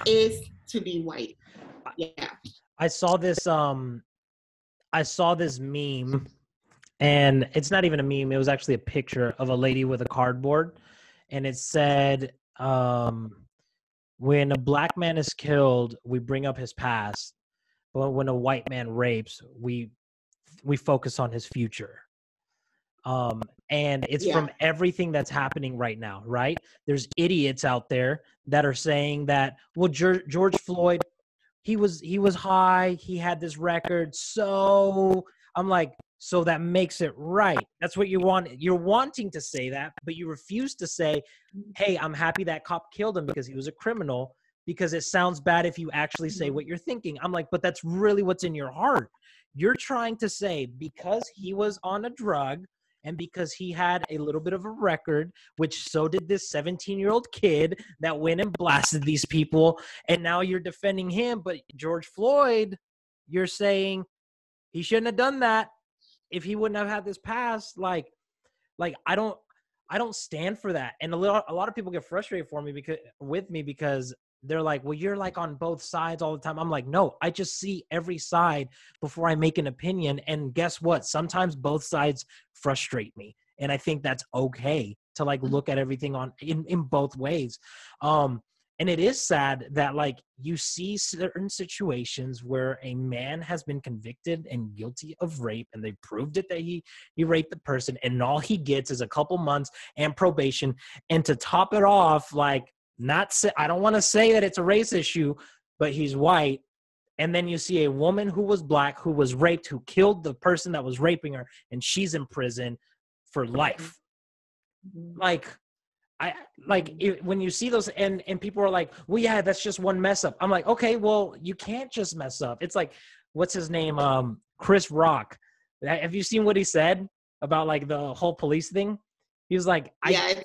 is to be white. I saw this meme, and it's not even a meme, it was actually a picture of a lady with a cardboard, and it said, when a black man is killed, we bring up his past, but when a white man rapes, we focus on his future. And it's from everything that's happening right now, right? There's idiots out there that are saying that, well, George Floyd, he was high, he had this record, so I'm like, so that makes it right. That's what you want. You're wanting to say that, but you refuse to say, hey, I'm happy that cop killed him because he was a criminal, because it sounds bad if you actually say what you're thinking. I'm like, but that's really what's in your heart. You're trying to say because he was on a drug and because he had a little bit of a record, which so did this 17-year-old kid that went and blasted these people, and now you're defending him. But George Floyd, you're saying he shouldn't have done that if he wouldn't have had this past. Like I don't stand for that. And a lot of people get frustrated with me because they're like, well, you're like on both sides all the time. I'm like, no, I just see every side before I make an opinion. And guess what? Sometimes both sides frustrate me. And I think that's okay to like look at everything in both ways. And it is sad that like you see certain situations where a man has been convicted and guilty of rape, and they proved it that he raped the person, and all he gets is a couple months and probation. And to top it off, like, I don't want to say that it's a race issue, but he's white. And then you see a woman who was black, who was raped, who killed the person that was raping her, and she's in prison for life. When you see those and people are like, well, yeah, that's just one mess up. I'm like, okay, well, you can't just mess up. It's like, what's his name? Chris Rock. Have you seen what he said about like the whole police thing? He was like, it's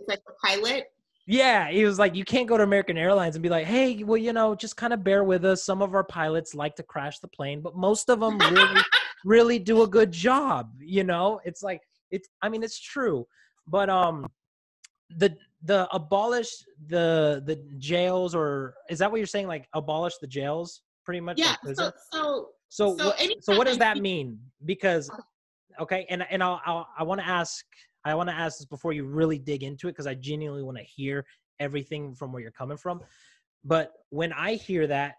like the pilot. Yeah, he was like, you can't go to American Airlines and be like, hey, well, just kind of bear with us. Some of our pilots like to crash the plane, but most of them really, really do a good job. It's like, it's true. But the abolish the jails, or is that what you're saying? Like abolish the jails, pretty much? Yeah. Like so what does that mean? Because okay, and I want to ask this before you really dig into it, because I genuinely want to hear everything from where you're coming from. But when I hear that,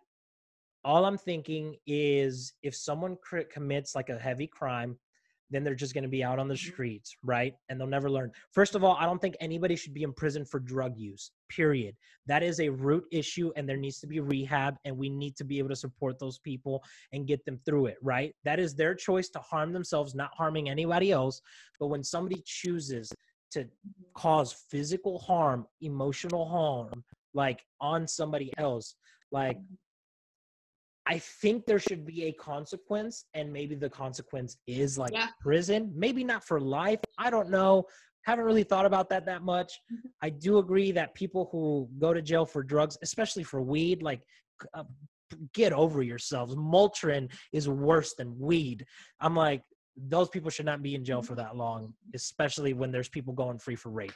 all I'm thinking is if someone commits like a heavy crime, then they're just going to be out on the streets, right? And they'll never learn. First of all, I don't think anybody should be in prison for drug use, period. That is a root issue, and there needs to be rehab, and we need to be able to support those people and get them through it, right? That is their choice to harm themselves, not harming anybody else. But when somebody chooses to cause physical harm, emotional harm, like on somebody else, like, I think there should be a consequence, and maybe the consequence is like prison, maybe not for life. I don't know. Haven't really thought about that much. I do agree that people who go to jail for drugs, especially for weed, like get over yourselves. Motrin is worse than weed. I'm like, those people should not be in jail for that long, especially when there's people going free for rape.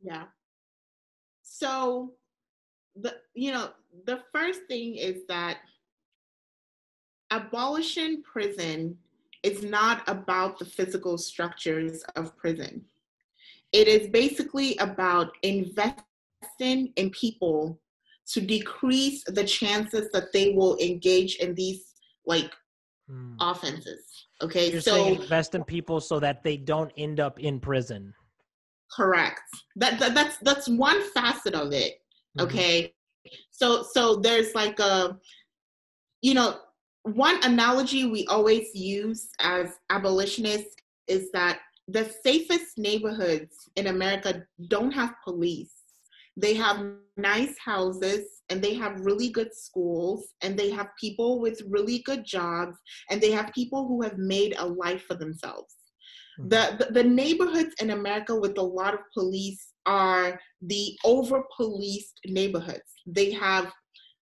Yeah. So the first thing is that abolishing prison is not about the physical structures of prison. It is basically about investing in people to decrease the chances that they will engage in these offenses. Okay, You're saying invest in people so that they don't end up in prison. Correct. That's one facet of it. Okay, so there's one analogy we always use as abolitionists is that the safest neighborhoods in America don't have police. They have nice houses, and they have really good schools, and they have people with really good jobs, and they have people who have made a life for themselves. The neighborhoods in America with a lot of police are the over-policed neighborhoods. They have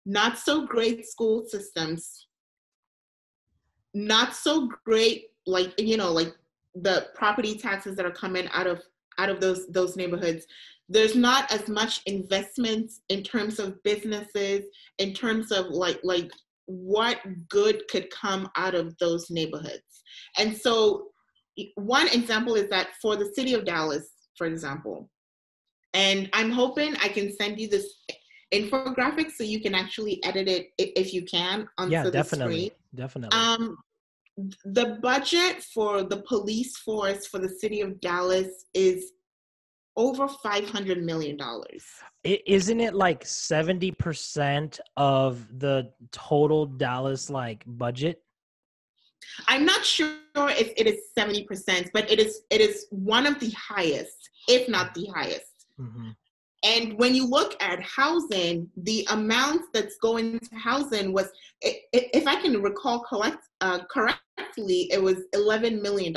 not so great school systems, not so great, the property taxes that are coming out of those neighborhoods. There's not as much investment in terms of businesses, in terms of like what good could come out of those neighborhoods. And so one example is that for the city of Dallas, for example, and I'm hoping I can send you this infographic so you can actually edit it if you can onto the screen. Definitely. The budget for the police force for the city of Dallas is over $500 million. Isn't it like 70% of the total Dallas budget? I'm not sure if it is 70%, but it is one of the highest, if not the highest. And when you look at housing, the amount that's going to housing was, if I can recall correctly, it was $11 million.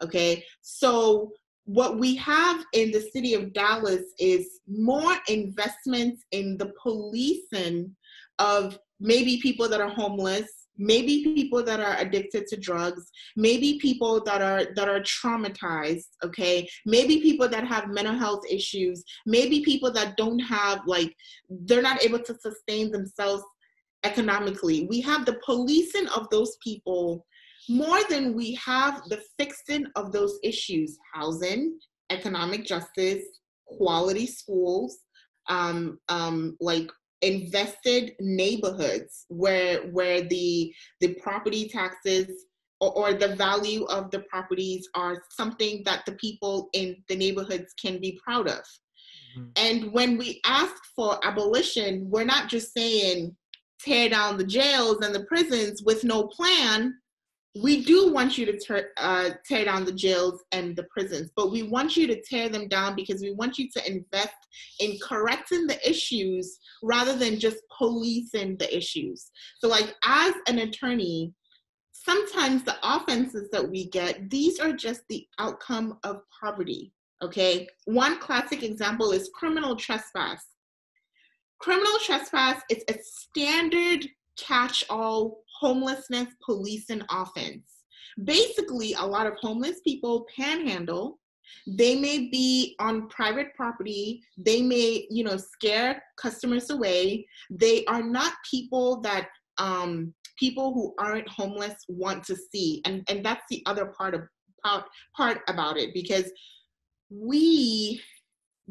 Okay, so what we have in the city of Dallas is more investment in the policing of maybe people that are homeless, maybe people that are addicted to drugs, maybe people that are traumatized, okay? Maybe people that have mental health issues, maybe people that don't have, they're not able to sustain themselves economically. We have the policing of those people more than we have the fixing of those issues: housing, economic justice, quality schools, invested neighborhoods where the property taxes or the value of the properties are something that the people in the neighborhoods can be proud of. And when we ask for abolition, we're not just saying tear down the jails and the prisons with no plan. We do want you to tear down the jails and the prisons, but we want you to tear them down because we want you to invest in correcting the issues rather than just policing the issues. So as an attorney, sometimes the offenses that we get, these are just the outcome of poverty, okay? One classic example is criminal trespass. Criminal trespass is a standard catch-all homelessness policing offense. Basically, a lot of homeless people panhandle. They may be on private property. They may, scare customers away. They are not people that people who aren't homeless want to see. And that's the other part about it, because we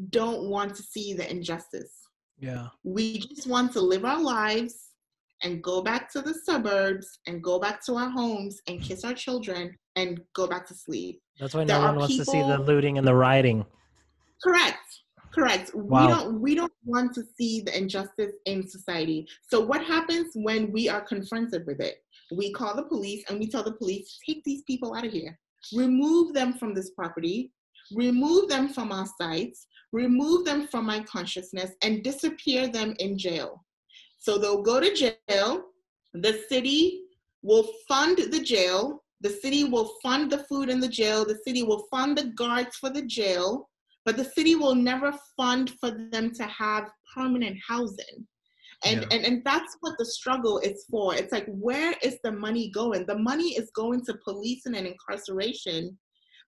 don't want to see the injustice. Yeah. We just want to live our lives and go back to the suburbs and go back to our homes and kiss our children and go back to sleep. That's why no one wants to see the looting and the rioting. Correct. Wow. We don't want to see the injustice in society. So what happens when we are confronted with it? We call the police and we tell the police, take these people out of here. Remove them from this property. Remove them from our sites. Remove them from my consciousness and disappear them in jail. So they'll go to jail. The city will fund the jail. The city will fund the food in the jail. The city will fund the guards for the jail. But the city will never fund for them to have permanent housing. And that's what the struggle is for. It's where is the money going? The money is going to policing and incarceration.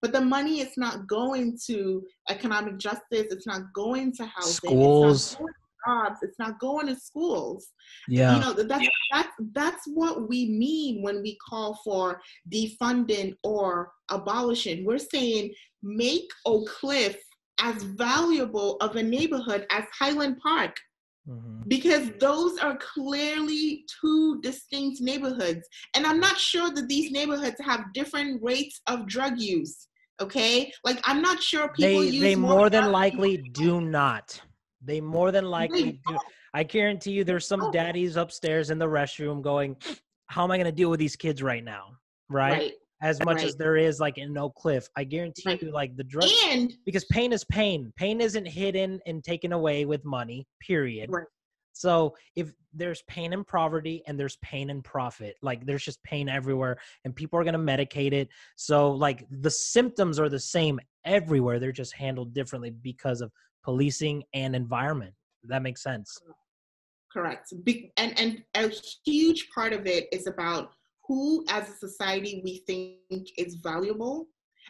but the money is not going to economic justice. It's not going to housing. Schools. It's not going to jobs. It's not going to schools. Yeah. You know, that's what we mean when we call for defunding or abolition. We're saying make Oak Cliff as valuable of a neighborhood as Highland Park. Because those are clearly two distinct neighborhoods. And I'm not sure that these neighborhoods have different rates of drug use. Okay? Like, I'm not sure people use they more more than likely do not. They more than likely do. don't. I guarantee you there's some daddies upstairs in the restroom going, how am I going to deal with these kids right now? Right? As much as there is like in Oak Cliff, I guarantee you like the drug, because pain is pain. Pain isn't hidden and taken away with money, period. Right. So if there's pain and poverty and there's pain and profit, like there's just pain everywhere and people are going to medicate it. So like the symptoms are the same everywhere. They're just handled differently because of policing and environment. That makes sense. Correct. And a huge part of it is about who as a society we think is valuable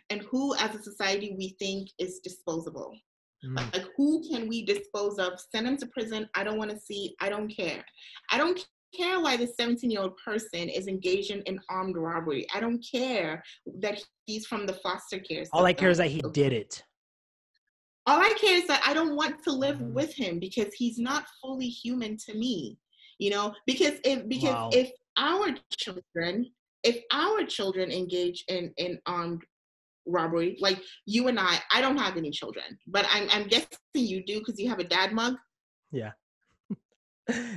and who as a society we think is disposable. Like, who can we dispose of? Send them to prison. I don't want to see. I don't care. I don't care why this 17-year-old person is engaged in armed robbery. I don't care that he's from the foster care system. All I care is that he did it. All I care is that I don't want to live with him because he's not fully human to me. You know, because if our children engage in armed robbery, like you and I don't have any children, but I'm guessing you do because you have a dad mug. Yeah.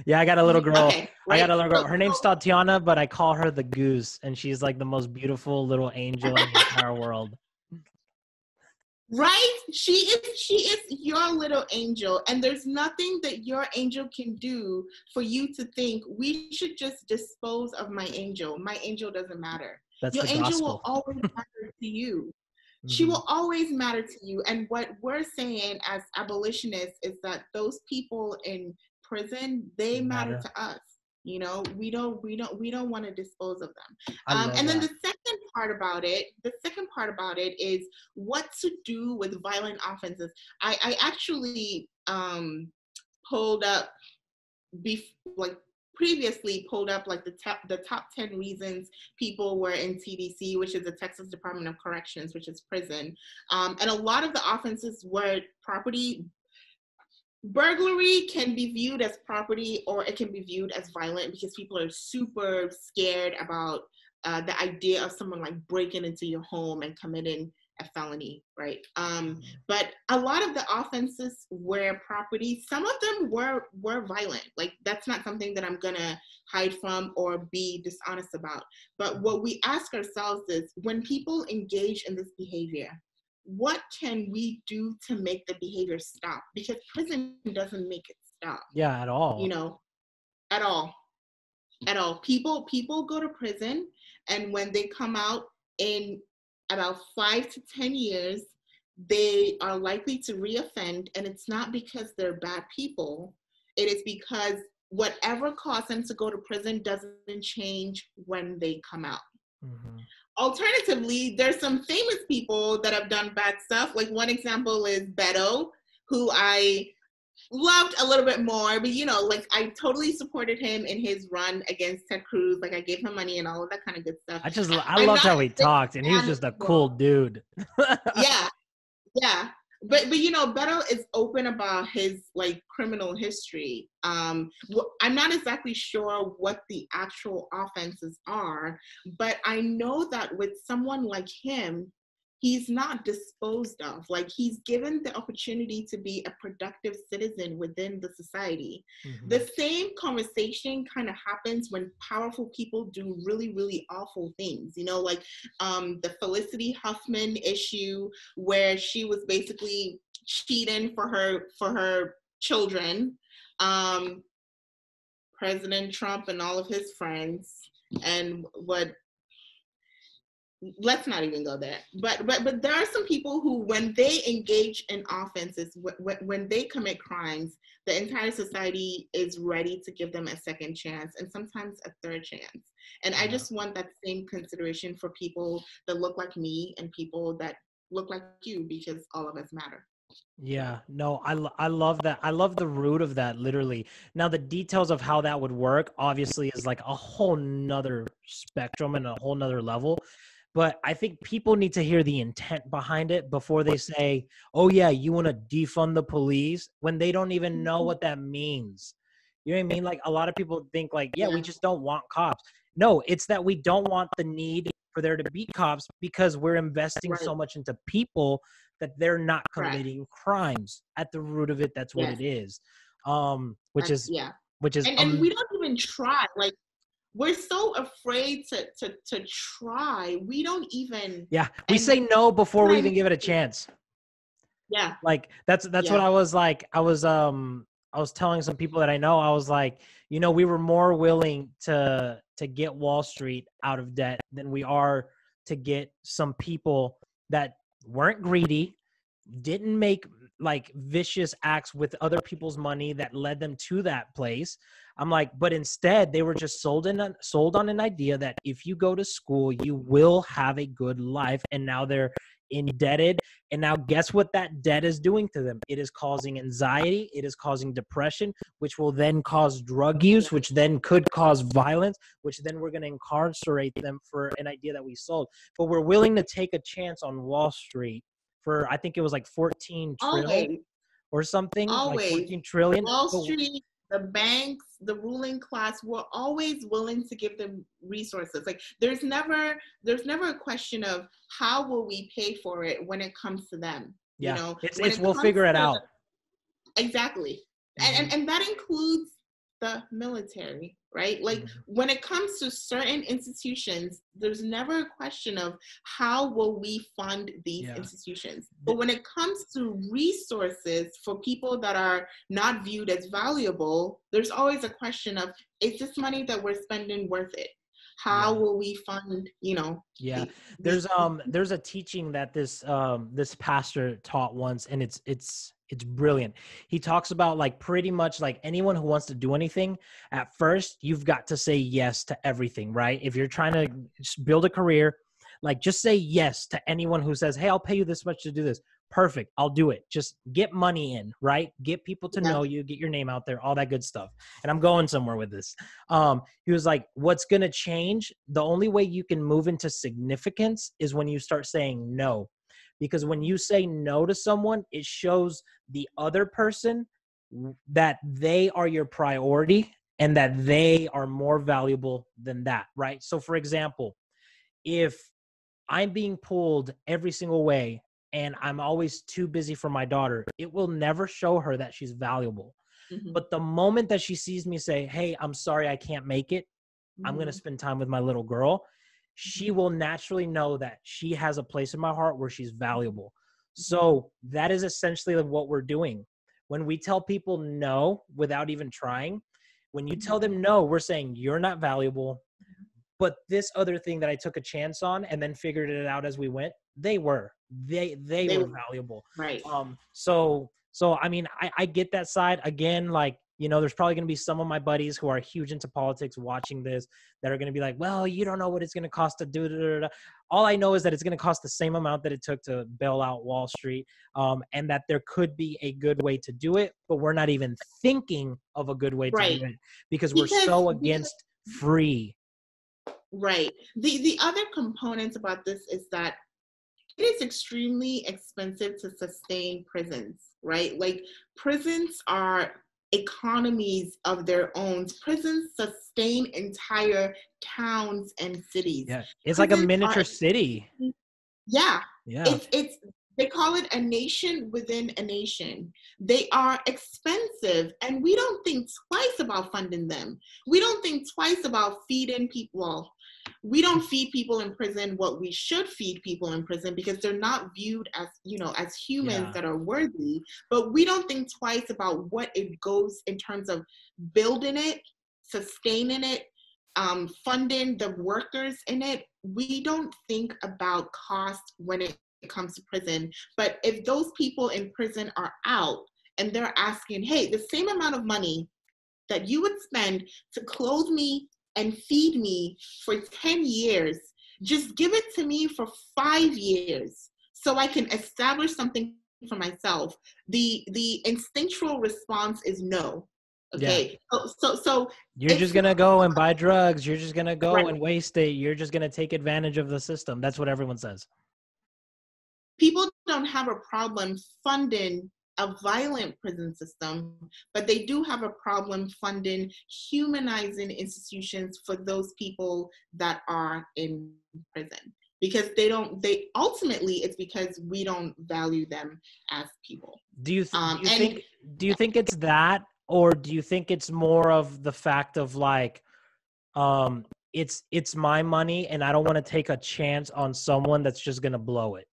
Yeah, I got a little girl. Okay, right? I got a little girl. Her name's Tatiana, but I call her the goose, and she's like the most beautiful little angel in the entire world. Right? She is your little angel, and there's nothing that your angel can do for you to think we should just dispose of my angel. My angel doesn't matter. That's your the angel gospel. will always matter to you. She will always matter to you. And what we're saying as abolitionists is that those people in prison, they matter to us. You know, we don't want to dispose of them. And then the second part about it is what to do with violent offenses. I actually previously pulled up like the top 10 reasons people were in TDC, which is the Texas Department of Corrections, which is prison. And a lot of the offenses were property. Burglary can be viewed as property, or it can be viewed as violent because people are super scared about the idea of someone like breaking into your home and committing a felony, right? But a lot of the offenses were property. Some of them were violent. Like, that's not something that I'm gonna hide from or be dishonest about. But what we ask ourselves is, when people engage in this behavior, what can we do to make the behavior stop? Because prison doesn't make it stop. Yeah, at all. You know, at all. People go to prison, and when they come out in about 5 to 10 years, they are likely to reoffend, and it's not because they're bad people. It is because whatever caused them to go to prison doesn't change when they come out. Alternatively, there's some famous people that have done bad stuff. Like, one example is Beto, who I loved a little bit more, but you know, like, I totally supported him in his run against Ted Cruz. Like, I gave him money and all of that kind of good stuff. I loved how he talked, and he was just a cool dude. Yeah. But you know, Beto is open about his like criminal history. I'm not exactly sure what the actual offenses are, but I know that with someone like him, he's not disposed of. Like, he's given the opportunity to be a productive citizen within the society. The same conversation kind of happens when powerful people do really, really awful things. You know, like the Felicity Huffman issue, where she was basically cheating for her children. President Trump and all of his friends, and what let's not even go there. But there are some people who, when they engage in offenses, when they commit crimes, the entire society is ready to give them a second chance and sometimes a third chance. And I just want that same consideration for people that look like me and people that look like you, because all of us matter. Yeah, no, I love that. I love the root of that, literally. Now, the details of how that would work obviously is like a whole nother spectrum and a whole nother level. But I think people need to hear the intent behind it before they say, oh, yeah, you want to defund the police, when they don't even know what that means. You know what I mean? Like, a lot of people think like, yeah, we just don't want cops. No, it's that we don't want the need for there to be cops because we're investing so much into people that they're not committing crimes. At the root of it, that's what it is. Which is and we don't even try. Like, we're so afraid to try. We don't even. Yeah, we say no before we even give it a chance. Yeah, like that's what I was like. I was telling some people that I know. I was like, you know, we were more willing to get Wall Street out of debt than we are to get some people that weren't greedy, didn't make like vicious acts with other people's money that led them to that place. I'm like, but instead they were just sold on an idea that if you go to school, you will have a good life. And now they're indebted. And now guess what that debt is doing to them? It is causing anxiety. It is causing depression, which will then cause drug use, which then could cause violence, which then we're going to incarcerate them for an idea that we sold. But we're willing to take a chance on Wall Street for, I think it was like 14 trillion or something. Like 14 trillion. Wall Street, the banks, the ruling class were always willing to give them resources. Like, there's never a question of how will we pay for it when it comes to them. Yeah, you know, it's we'll figure it out. Exactly. And that includes the military, right? Like, when it comes to certain institutions, there's never a question of how will we fund these institutions. But when it comes to resources for people that are not viewed as valuable, there's always a question of, is this money that we're spending worth it? How will we fund, you know? There's a teaching that this pastor taught once, and it's brilliant. He talks about like pretty much like anyone who wants to do anything, at first you've got to say yes to everything, right? If you're trying to build a career, like just say yes to anyone who says, hey, I'll pay you this much to do this. Perfect. I'll do it. Just get money in, right? Get people to know you, get your name out there, all that good stuff. And I'm going somewhere with this. He was like, what's going to change? The only way you can move into significance is when you start saying no. Because when you say no to someone, it shows the other person that they are your priority and that they are more valuable than that, right? So for example, if I'm being pulled every single way and I'm always too busy for my daughter, it will never show her that she's valuable. But the moment that she sees me say, hey, I'm sorry, I can't make it, I'm going to spend time with my little girl, she will naturally know that she has a place in my heart where she's valuable. So that is essentially what we're doing. When we tell people no without even trying, when you tell them no, we're saying you're not valuable. But this other thing that I took a chance on and then figured it out as we went, they were valuable. Right. So I mean, I get that side. Again, like, you know, there's probably going to be some of my buddies who are huge into politics watching this that are going to be like, well, you don't know what it's going to cost to do. All I know is that it's going to cost the same amount that it took to bail out Wall Street, and that there could be a good way to do it, but we're not even thinking of a good way to do it because we're so against free. Right. The other component about this is that it is extremely expensive to sustain prisons, right? Like, prisons are economies of their own. Prisons sustain entire towns and cities. Yeah, it's like a miniature city. Yeah. It's they call it a nation within a nation. They are expensive, and we don't think twice about funding them. We don't think twice about feeding people. Well, we don't feed people in prison what we should feed people in prison because they're not viewed as, you know, as humans that are worthy. But we don't think twice about what it goes in terms of building it, sustaining it, funding the workers in it, we don't think about cost when it comes to prison. But if those people in prison are out and they're asking, hey, the same amount of money that you would spend to clothe me and feed me for 10 years, just give it to me for 5 years so I can establish something for myself. The instinctual response is no. Okay. Yeah. So you're just gonna go and buy drugs. You're just gonna go right. and waste it. You're just gonna take advantage of the system. That's what everyone says. People don't have a problem funding a violent prison system, but they do have a problem funding humanizing institutions for those people that are in prison. Because they ultimately, it's because we don't value them as people. Do you think it's that, or do you think it's more of the fact of like, it's my money and I don't want to take a chance on someone that's just gonna blow it?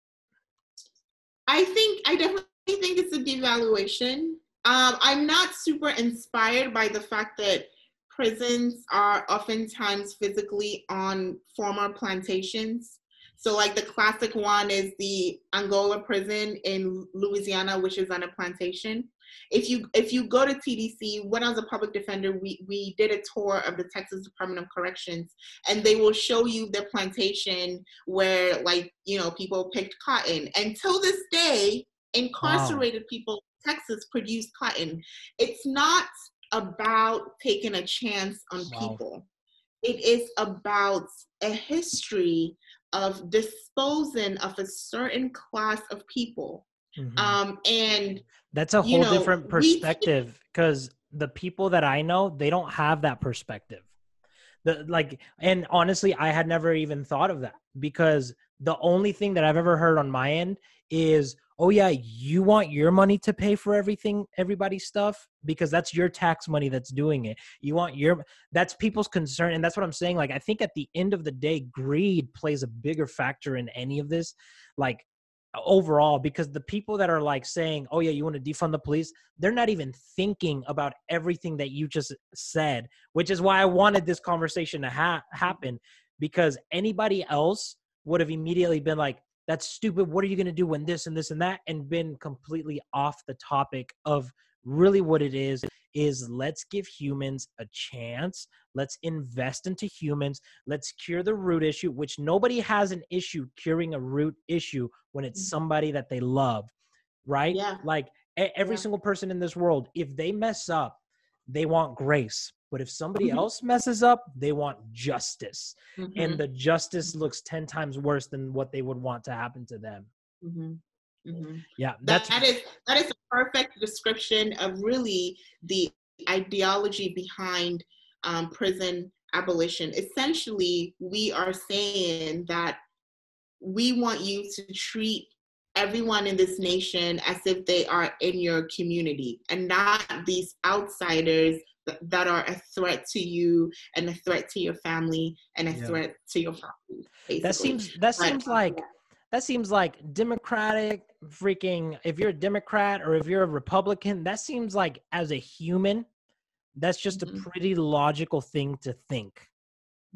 I definitely think it's a devaluation. I'm not super inspired by the fact that prisons are oftentimes physically on former plantations. So like the classic one is the Angola prison in Louisiana, which is on a plantation. If you go to TDC, when I was a public defender, we did a tour of the Texas Department of Corrections, and they will show you the plantation where, like, you know, people picked cotton. And till this day, incarcerated people in Texas produce cotton. It's not about taking a chance on people. It is about a history of disposing of a certain class of people. And that's a whole different perspective, because the people that I know, they don't have that perspective. And honestly, I had never even thought of that, because the only thing that I've ever heard on my end is, oh yeah, you want your money to pay for everybody's stuff, because that's your tax money that's doing it. That's people's concern. And that's what I'm saying. Like, I think at the end of the day, greed plays a bigger factor in any of this, like overall, because the people that are like saying, oh yeah, you want to defund the police, they're not even thinking about everything that you just said, which is why I wanted this conversation to happen, because anybody else would have immediately been like, that's stupid. What are you going to do when this and this and that? And been completely off the topic of really what it is let's give humans a chance. Let's invest into humans. Let's cure the root issue, which nobody has an issue curing a root issue when it's somebody that they love, right? Yeah. Like every single person in this world, if they mess up, they want grace. But if somebody else messes up, they want justice. And the justice looks 10 times worse than what they would want to happen to them. Yeah, that is a perfect description of really the ideology behind prison abolition. Essentially, we are saying that we want you to treat everyone in this nation as if they are in your community, and not these outsiders that are a threat to you and a threat to your family and a threat to your family. Basically. That seems like Democratic freaking, if you're a Democrat or if you're a Republican, that seems like, as a human, that's just a pretty logical thing to think,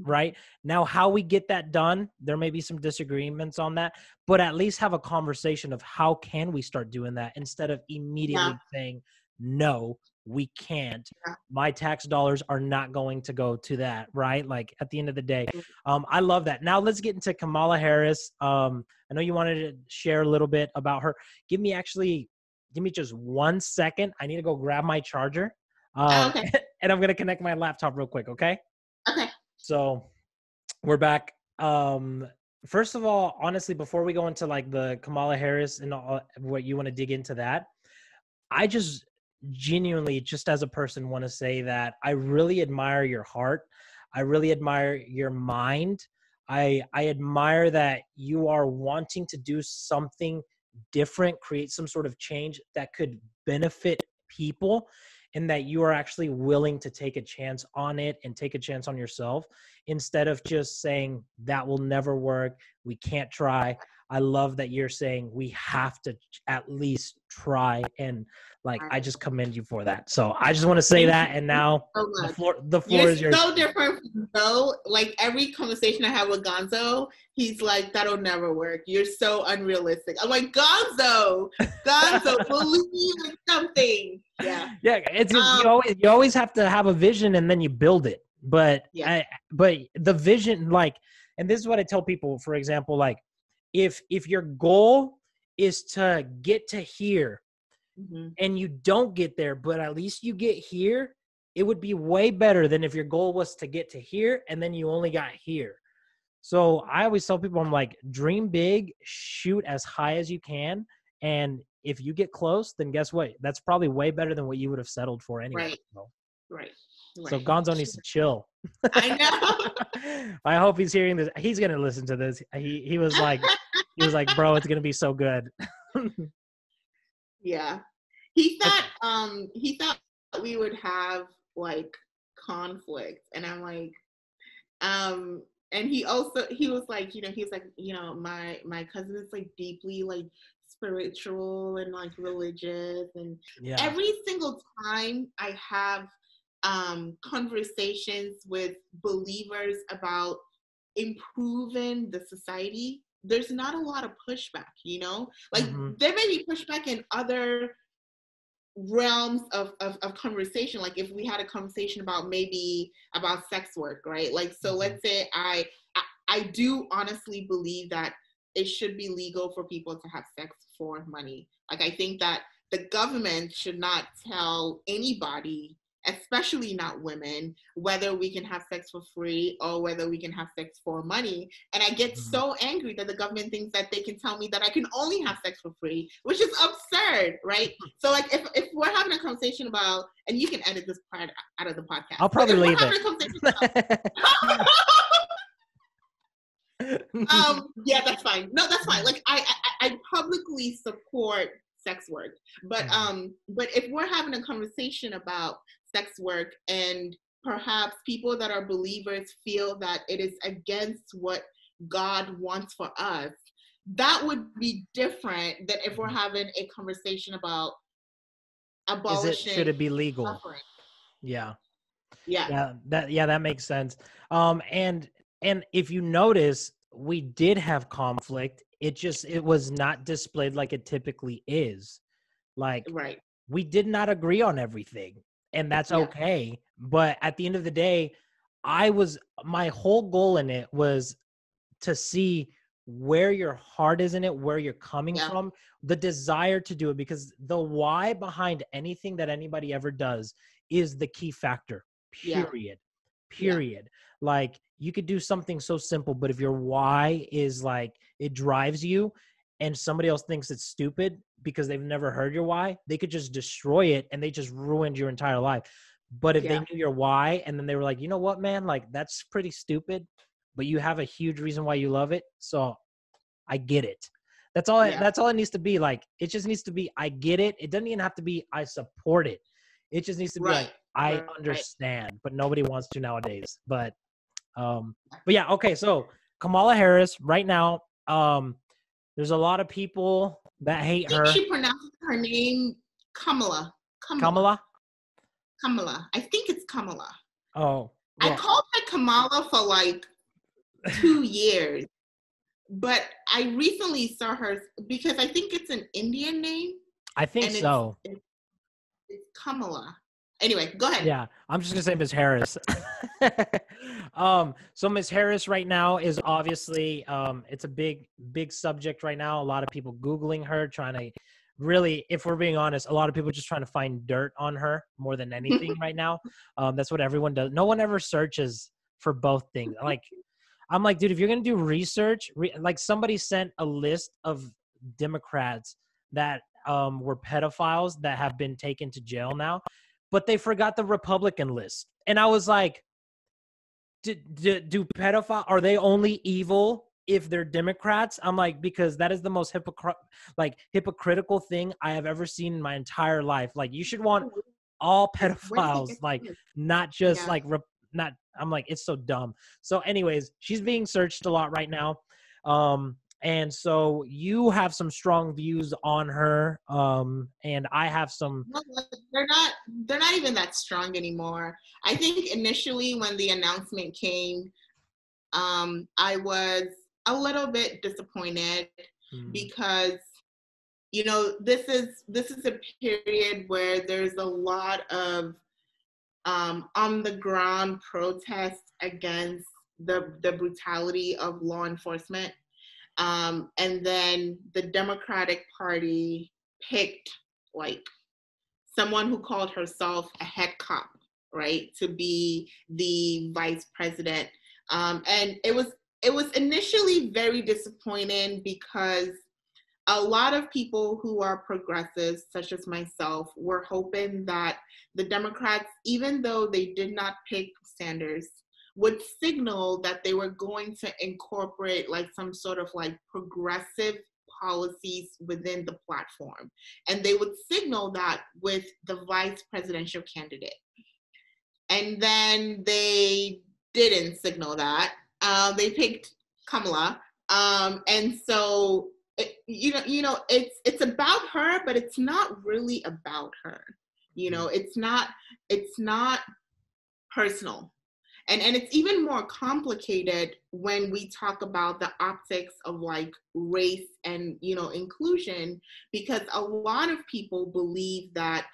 right? Now, how we get that done, there may be some disagreements on that, but at least have a conversation of how can we start doing that, instead of immediately saying, no, we can't. My tax dollars are not going to go to that, right? Like, at the end of the day, I love that. Now let's get into Kamala Harris. I know you wanted to share a little bit about her. Give me just 1 second. I need to go grab my charger. Okay. And I'm going to connect my laptop real quick. Okay. Okay. So we're back. First of all, honestly, before we go into like the Kamala Harris and all, what you want to dig into that, I just genuinely, just as a person, want to say that I really admire your heart. I really admire your mind. I admire that you are wanting to do something different, create some sort of change that could benefit people, and that you are actually willing to take a chance on it and take a chance on yourself, instead of just saying that will never work, we can't try. I love that you're saying we have to at least try, and like I just commend you for that. So I just want to say that, and now so much. the floor is yours. You're so different from Gonzo. Like every conversation I have with Gonzo, he's like, "That'll never work. You're so unrealistic." I'm like, Gonzo, believe in something. Yeah, It's you always have to have a vision, and then you build it. But but the vision, like, and this is what I tell people. For example, like, if your goal is to get to here, and you don't get there, but at least you get here, it would be way better than if your goal was to get to here and then you only got here. So I always tell people, I'm like, dream big, shoot as high as you can, and if you get close, then guess what? That's probably way better than what you would have settled for anyway. Right. So Gonzo needs to chill. I know. I hope he's hearing this. He's gonna listen to this. He was like, bro, it's gonna be so good. Yeah. He thought we would have like conflict, and I'm like, and he was like, my cousin is like deeply like spiritual and like religious, and every single time I have conversations with believers about improving the society, there's not a lot of pushback, like there may be pushback in other realms of conversation. Like if we had a conversation about sex work, right? Like, so let's say I do honestly believe that it should be legal for people to have sex for money. Like, I think that the government should not tell anybody, especially not women, whether we can have sex for free or whether we can have sex for money. And I get so angry that the government thinks that they can tell me that I can only have sex for free, which is absurd, right? So like if we're having a conversation about, and you can edit this part out of the podcast. I'll probably leave it. Yeah, that's fine. No, that's fine. Like I publicly support sex work, but if we're having a conversation about sex work and perhaps people that are believers feel that it is against what God wants for us, that would be different than if we're having a conversation about abolishing. Should it be legal? Suffering. Yeah. That makes sense. And if you notice, we did have conflict. It was not displayed like it typically is. Like, we did not agree on everything, and that's okay. But at the end of the day, my whole goal in it was to see where your heart is in it, where you're coming from, the desire to do it, because the why behind anything that anybody ever does is the key factor, period. Like, you could do something so simple, but if your why is like, it drives you, and somebody else thinks it's stupid because they've never heard your why, they could just destroy it and they just ruined your entire life. But if they knew your why, and then they were like, you know what, man, like, that's pretty stupid, but you have a huge reason why you love it, so I get it. That's all it needs to be. Like, it just needs to be, I get it. It doesn't even have to be, I support it. It just needs to be like, I understand, but nobody wants to nowadays. But yeah, okay. So Kamala Harris right now, there's a lot of people that hate her. She pronounces her name Kamala. Kamala? Kamala. I think it's Kamala. Oh. Well, I called her Kamala for like 2 years, but I recently saw her because I think it's an Indian name. I think so. It's Kamala. Anyway, go ahead. Yeah, I'm just gonna say Ms. Harris. So Ms. Harris right now is obviously, it's a big subject right now. A lot of people Googling her, trying to really, if we're being honest, a lot of people just trying to find dirt on her more than anything right now. That's what everyone does. No one ever searches for both things. Like, I'm like, dude, if you're gonna do research, like, somebody sent a list of Democrats that were pedophiles that have been taken to jail now, but they forgot the Republican list. And I was like, do pedophiles, are they only evil if they're Democrats? I'm like, because that is the most hypocritical thing I have ever seen in my entire life. Like, you should want all pedophiles, like, not just not, I'm like, it's so dumb. So anyways, she's being searched a lot right now. And so you have some strong views on her, and I have some. No, they're not even that strong anymore. I think initially when the announcement came, I was a little bit disappointed because, you know, this is a period where there's a lot of on the ground protests against the brutality of law enforcement. And then the Democratic Party picked like someone who called herself a head cop, right, to be the vice president. And it was initially very disappointing because a lot of people who are progressives, such as myself, were hoping that the Democrats, even though they did not pick Sanders, would signal that they were going to incorporate like some sort of like progressive policies within the platform. And they would signal that with the vice presidential candidate. And then they didn't signal that. They picked Kamala. And so it's about her, but it's not really about her. You know, it's not personal. And it's even more complicated when we talk about the optics of like race and, you know, inclusion, because a lot of people believe that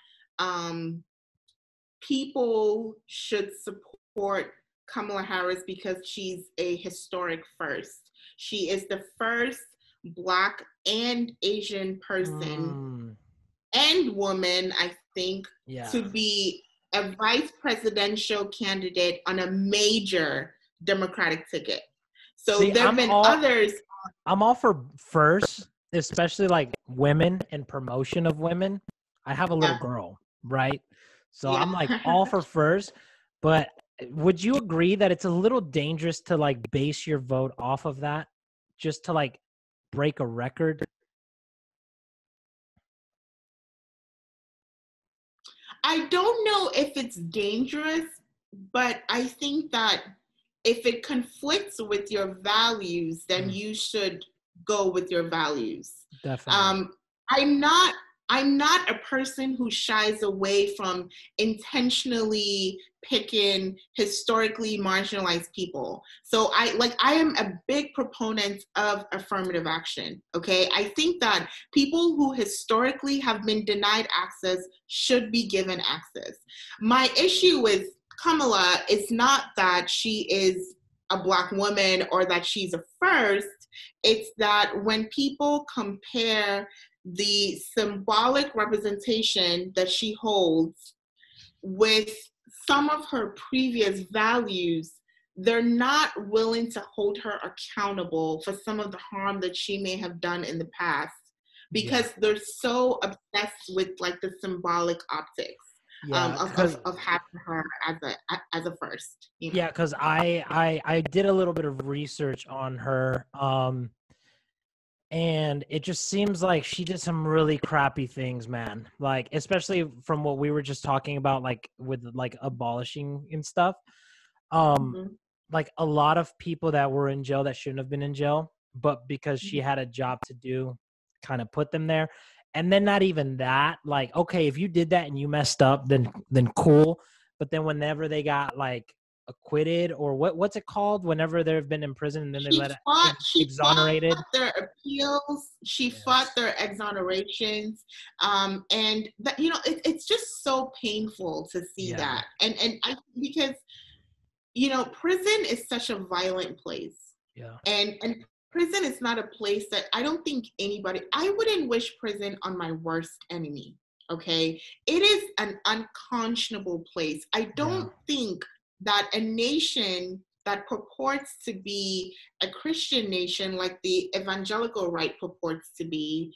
people should support Kamala Harris because she's a historic first. She is the first Black and Asian person and woman, I think, to be a vice presidential candidate on a major Democratic ticket. So there have been others. I'm all for first, especially like women and promotion of women. I have a little girl, right? So I'm like all for first, but would you agree that it's a little dangerous to like base your vote off of that just to like break a record? I don't know if it's dangerous, but I think that if it conflicts with your values, then you should go with your values. Definitely. I'm not a person who shies away from intentionally picking historically marginalized people. So I am a big proponent of affirmative action. Okay. I think that people who historically have been denied access should be given access. My issue with Kamala is not that she is a Black woman or that she's a first. It's that when people compare the symbolic representation that she holds with some of her previous values, they're not willing to hold her accountable for some of the harm that she may have done in the past because they're so obsessed with like the symbolic optics of having her as a first. You know? Yeah, because I did a little bit of research on her. And it just seems like she did some really crappy things, man. Like, especially from what we were just talking about, like with like abolishing and stuff. Like a lot of people that were in jail that shouldn't have been in jail, but because she had a job to do, kind of put them there. And then not even that, like, okay, if you did that and you messed up, then cool. But then whenever they got like acquitted or what's it called whenever they've been in prison and then they let it exonerated, fought their appeals, she fought their exonerations, and that, you know, it's just so painful to see that, and because, you know, prison is such a violent place, and prison is not a place that I don't think I wouldn't wish prison on my worst enemy. Okay, it is an unconscionable place. I don't think that a nation that purports to be a Christian nation like the evangelical right purports to be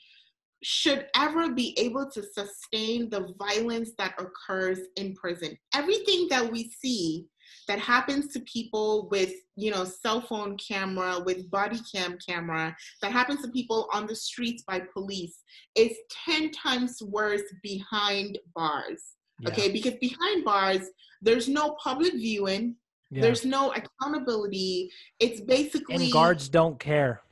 should ever be able to sustain the violence that occurs in prison. Everything that we see that happens to people with, you know, cell phone camera, with body cam camera, that happens to people on the streets by police is 10 times worse behind bars. Okay, because behind bars, there's no public viewing, there's no accountability. It's basically, and guards don't care.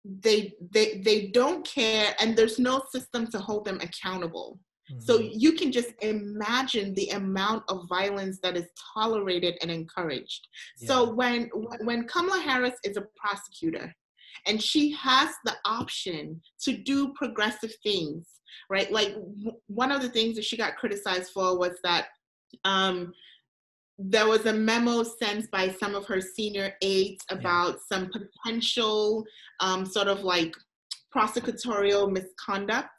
they don't care, and there's no system to hold them accountable. So you can just imagine the amount of violence that is tolerated and encouraged. So when Kamala Harris is a prosecutor and she has the option to do progressive things, right? Like one of the things that she got criticized for was that there was a memo sent by some of her senior aides about some potential sort of like prosecutorial misconduct,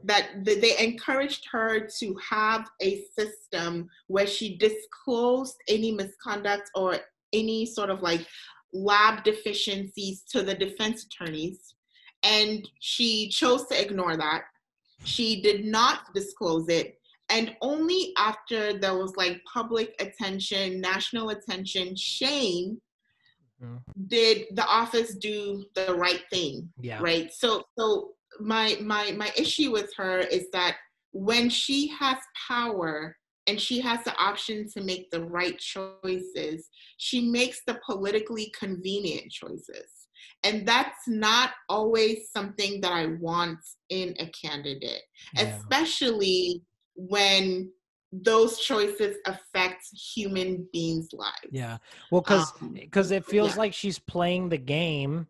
that they encouraged her to have a system where she disclosed any misconduct or any sort of like lab deficiencies to the defense attorneys. And she chose to ignore that. She did not disclose it. And only after there was like public attention, national attention, shame, did the office do the right thing. Right. So my issue with her is that when she has power and she has the option to make the right choices, she makes the politically convenient choices. And that's not always something that I want in a candidate, especially when those choices affect human beings' lives. Well, because it feels like she's playing the game,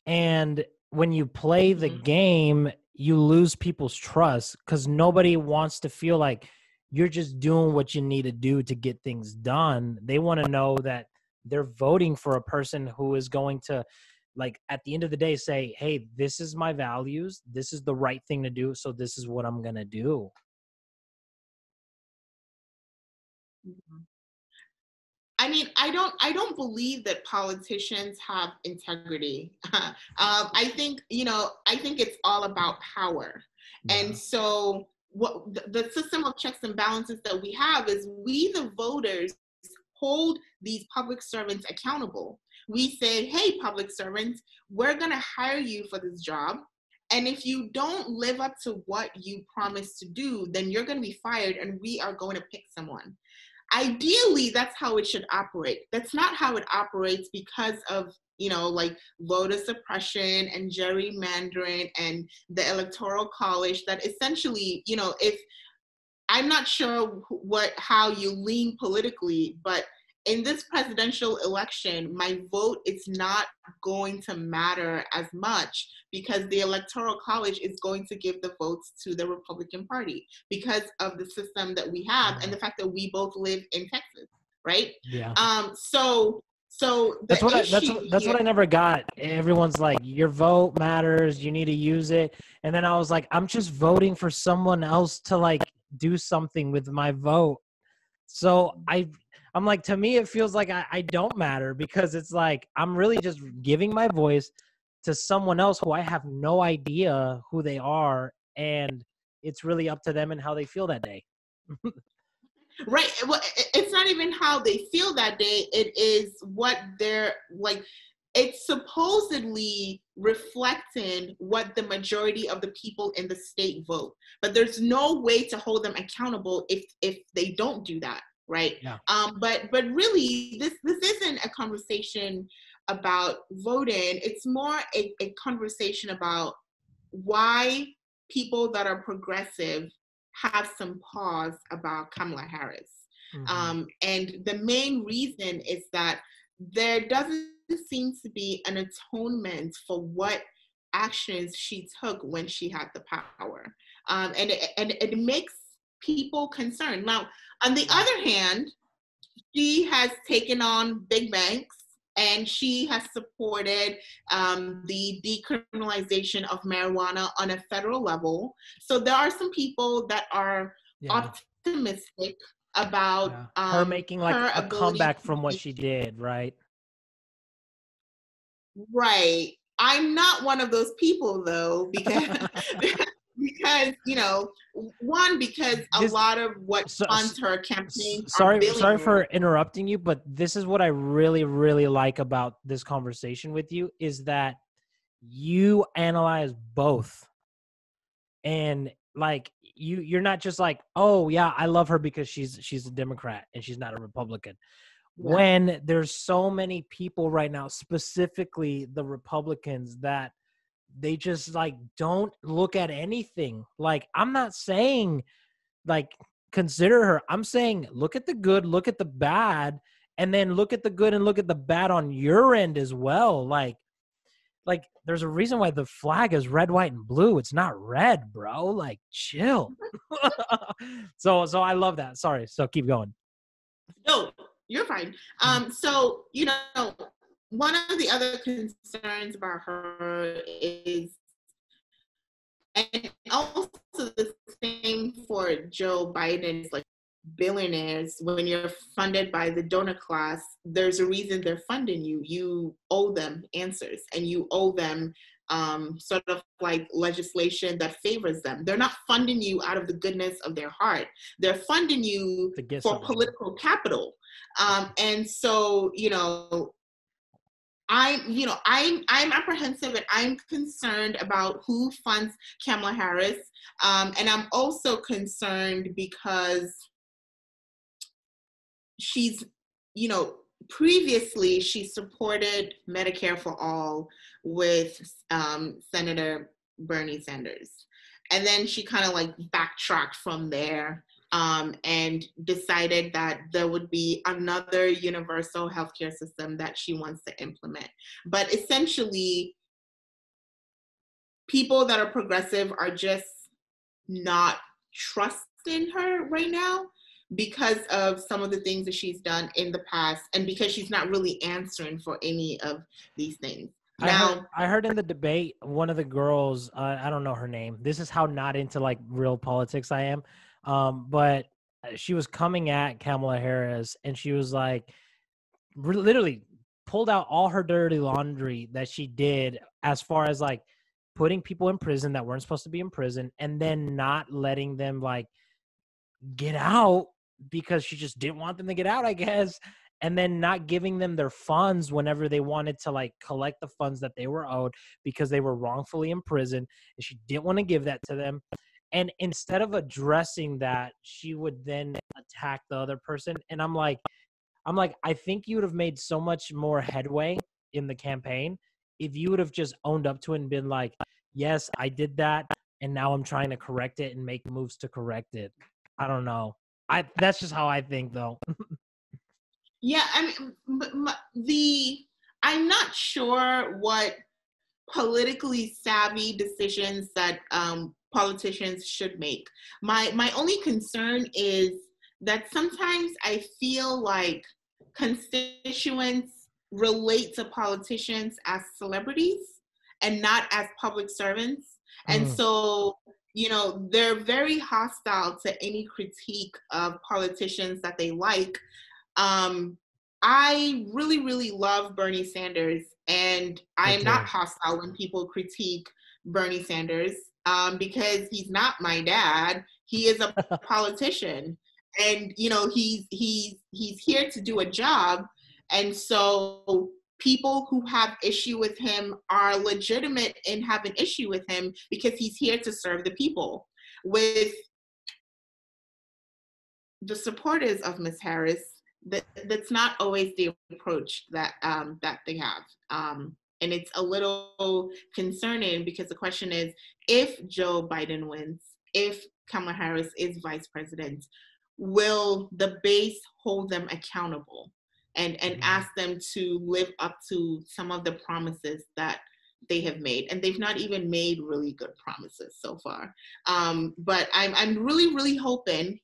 and when you play the game, you lose people's trust, because nobody wants to feel like you're just doing what you need to do to get things done. They want to know that they're voting for a person who is going to, like, at the end of the day, say, hey, this is my values, this is the right thing to do, so this is what I'm going to do. I mean, I don't believe that politicians have integrity. I think it's all about power. And so what the system of checks and balances that we have is we, the voters, hold these public servants accountable. We say, hey, public servants, we're going to hire you for this job. And if you don't live up to what you promised to do, then you're going to be fired and we are going to pick someone. Ideally, that's how it should operate. That's not how it operates because of, like voter suppression and gerrymandering and the Electoral College, that essentially, if I'm not sure how you lean politically, but in this presidential election, my vote is not going to matter as much because the Electoral College is going to give the votes to the Republican Party because of the system that we have and the fact that we both live in Texas, right? So that's what I never got. Everyone's like, your vote matters, you need to use it. And then I was like, I'm just voting for someone else to like do something with my vote. So I'm like, to me, it feels like I don't matter, because it's like I'm really just giving my voice to someone else who I have no idea who they are, and it's really up to them and how they feel that day. Right. Well, it's not even how they feel that day. It is what they're like. It's supposedly reflecting what the majority of the people in the state vote, but there's no way to hold them accountable if they don't do that, right? But really, this isn't a conversation about voting. It's more a conversation about why people that are progressive have some pause about Kamala Harris. And the main reason is that there doesn't seem to be an atonement for what actions she took when she had the power. And it makes people concerned. Now, on the other hand, she has taken on big banks, and she has supported the decriminalization of marijuana on a federal level. So there are some people that are optimistic about her making like her a comeback from what she did, right? Right. I'm not one of those people though, because because a lot of what funds her campaign. Sorry for interrupting you, but this is what I really, really like about this conversation with you, is that you analyze both, and like you're not just like, oh yeah, I love her because she's a Democrat and she's not a Republican. When there's so many people right now, specifically the Republicans, that they just like don't look at anything. Like, I'm not saying like consider her. I'm saying look at the good, look at the bad, and then look at the good and look at the bad on your end as well. Like there's a reason why the flag is red, white, and blue. It's not red, bro. Like, chill. So I love that. Sorry. So keep going. No, you're fine. So, you know, one of the other concerns about her is, and also the same for Joe Biden, is like billionaires, when you're funded by the donor class, there's a reason they're funding you. You owe them answers, and you owe them sort of like legislation that favors them. They're not funding you out of the goodness of their heart. They're funding you for political capital. And so, you know, I'm apprehensive, and I'm concerned about who funds Kamala Harris. And I'm also concerned because she's, you know, previously she supported Medicare for All with Senator Bernie Sanders. And then she kind of like backtracked from there and decided that there would be another universal healthcare system that she wants to implement. But essentially, people that are progressive are just not trusting her right now because of some of the things that she's done in the past, and because she's not really answering for any of these things. Now, I heard in the debate, one of the girls, I don't know her name. This is how not into like real politics I am. But she was coming at Kamala Harris, and she was like, literally pulled out all her dirty laundry that she did, as far as like putting people in prison that weren't supposed to be in prison, and then not letting them like get out because she just didn't want them to get out, I guess. And then not giving them their funds whenever they wanted to like collect the funds that they were owed because they were wrongfully in prison, and she didn't want to give that to them. And instead of addressing that, she would then attack the other person. And I'm like, I think you would have made so much more headway in the campaign if you would have just owned up to it and been like, yes, I did that, and now I'm trying to correct it and make moves to correct it. I don't know. That's just how I think, though. Yeah, I mean, I'm not sure what politically savvy decisions that politicians should make. My only concern is that sometimes I feel like constituents relate to politicians as celebrities and not as public servants. And so, you know, they're very hostile to any critique of politicians that they like. I really, really love Bernie Sanders, and I'm not hostile when people critique Bernie Sanders because he's not my dad. He is a politician, and you know he's here to do a job, and so people who have issue with him are legitimate in having issue with him because he's here to serve the people. With the supporters of Ms. Harris, that's not always the approach that that they have, and it's a little concerning because the question is, if Joe Biden wins, if Kamala Harris is vice president, will the base hold them accountable and ask them to live up to some of the promises that they have made? And they've not even made really good promises so far. But I'm really, really hoping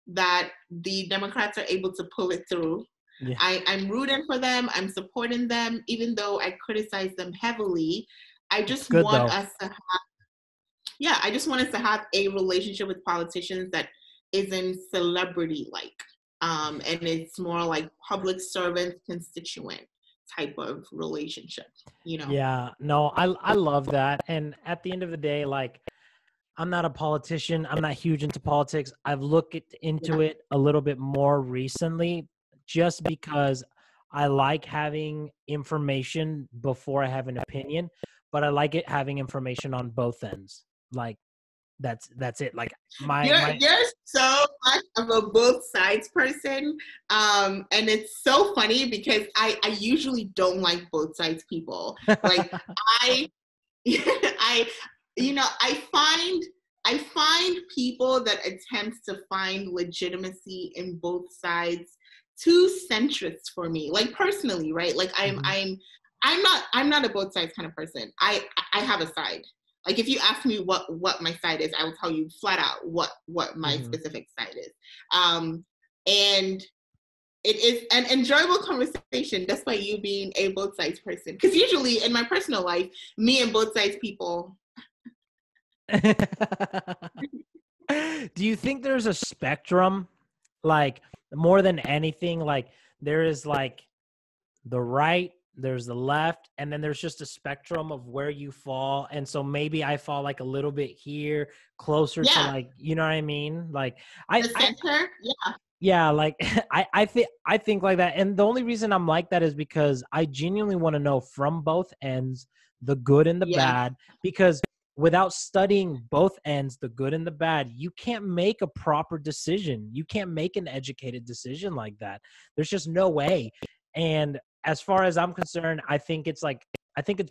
that the Democrats are able to pull it through. Yeah. I'm rooting for them. I'm supporting them, even though I criticize them heavily. I just want us to have, I just want us to have a relationship with politicians that isn't celebrity-like. And it's more like public servant, constituent type of relationship, you know? Yeah, no, I love that. And at the end of the day, like, I'm not a politician. I'm not huge into politics. I've looked into it a little bit more recently just because I like having information before I have an opinion, but I like it having information on both ends. Like, that's it. Like, you're so much of a both sides person. And it's so funny because I usually don't like both sides people. Like I, I find people that attempt to find legitimacy in both sides too centrist for me. Like personally, right? Like I'm not a both sides kind of person. I have a side. Like if you ask me what my side is, I will tell you flat out what my specific side is. And it is an enjoyable conversation, despite you being a both sides person. Because usually in my personal life, me and both sides people. Do you think there's a spectrum, like more than anything, like there is like the right, there's the left, and then there's just a spectrum of where you fall? And so maybe I fall like a little bit here, closer to like, you know what I mean? Like the center, yeah, like I think like that. And the only reason I'm like that is because I genuinely want to know from both ends, the good and the bad, because without studying both ends, the good and the bad, you can't make a proper decision. You can't make an educated decision like that. There's just no way. And as far as I'm concerned, I think it's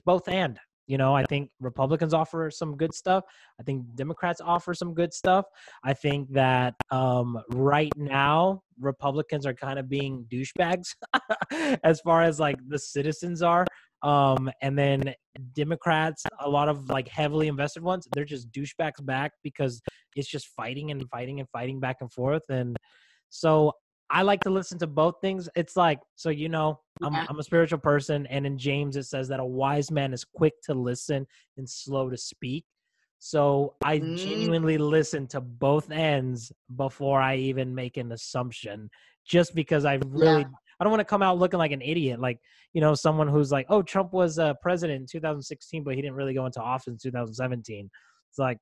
both and. You know, I think Republicans offer some good stuff. I think Democrats offer some good stuff. I think that right now, Republicans are kind of being douchebags as far as like the citizens are. And then Democrats, a lot of like heavily invested ones, they're just douchebags back because it's just fighting and fighting and fighting back and forth. And so I like to listen to both things. It's like, so, you know, I'm a spiritual person. And in James, it says that a wise man is quick to listen and slow to speak. So I genuinely listen to both ends before I even make an assumption, just because I don't want to come out looking like an idiot. Like, you know, someone who's like, oh, Trump was president in 2016, but he didn't really go into office in 2017. It's like,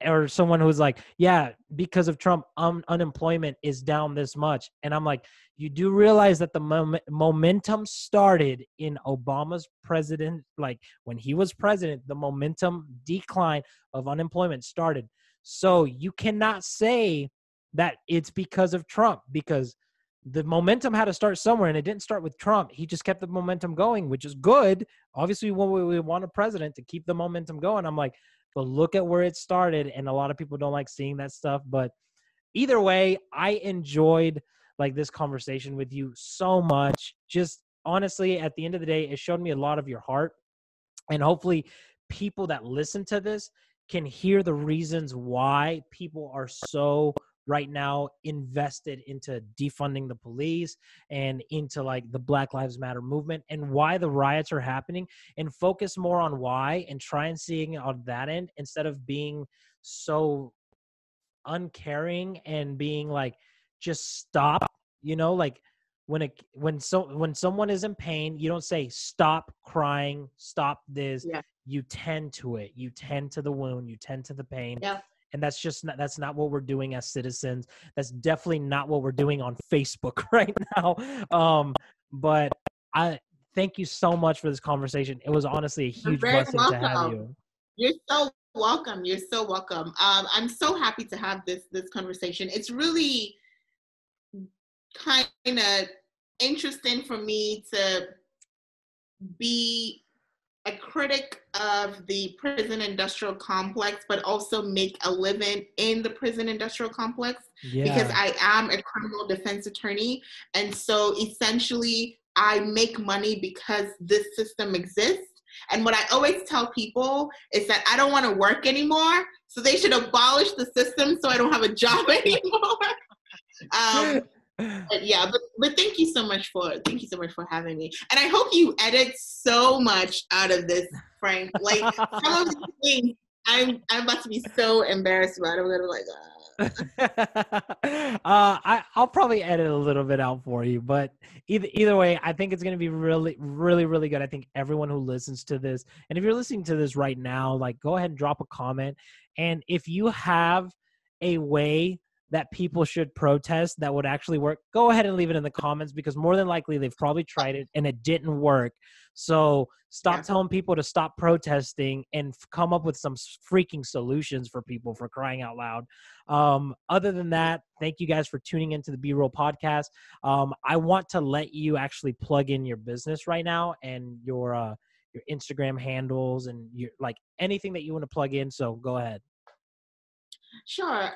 or someone who's like, yeah, because of Trump, unemployment is down this much. And I'm like, you do realize that the momentum started in Obama's president, like when he was president, the momentum decline of unemployment started. So you cannot say that it's because of Trump, because the momentum had to start somewhere, and it didn't start with Trump. He just kept the momentum going, which is good. Obviously, we want a president to keep the momentum going. I'm like, but look at where it started, and a lot of people don't like seeing that stuff. But either way, I enjoyed like this conversation with you so much. Just honestly, at the end of the day, it showed me a lot of your heart, and hopefully people that listen to this can hear the reasons why people are so right now invested into defunding the police and into like the Black Lives Matter movement, and why the riots are happening, and focus more on why and try and seeing on that end instead of being so uncaring and being like, just stop, you know, like when someone is in pain, you don't say stop crying, stop this. You tend to it, you tend to the wound, you tend to the pain. And that's not what we're doing as citizens. That's definitely not what we're doing on Facebook right now. But I thank you so much for this conversation. It was honestly a huge blessing to have you. You're so welcome. You're so welcome. I'm so happy to have this conversation. It's really kind of interesting for me to be a critic of the prison industrial complex, but also make a living in the prison industrial complex, because I am a criminal defense attorney. And so essentially I make money because this system exists. And what I always tell people is that I don't want to work anymore, so they should abolish the system so I don't have a job anymore. But thank you so much for having me. And I hope you edit so much out of this, Frank. Like some of these things I'm about to be so embarrassed about. I'm gonna be like, I'll probably edit a little bit out for you, but either way, I think it's going to be really, really, really good. I think everyone who listens to this, and if you're listening to this right now, like go ahead and drop a comment. And if you have a way that people should protest that would actually work, go ahead and leave it in the comments, because more than likely they've probably tried it and it didn't work. So stop telling people to stop protesting and come up with some freaking solutions for people, for crying out loud. Other than that, thank you guys for tuning into the B-Roll podcast. I want to let you actually plug in your business right now and your your Instagram handles and your like anything that you want to plug in. So go ahead. Sure.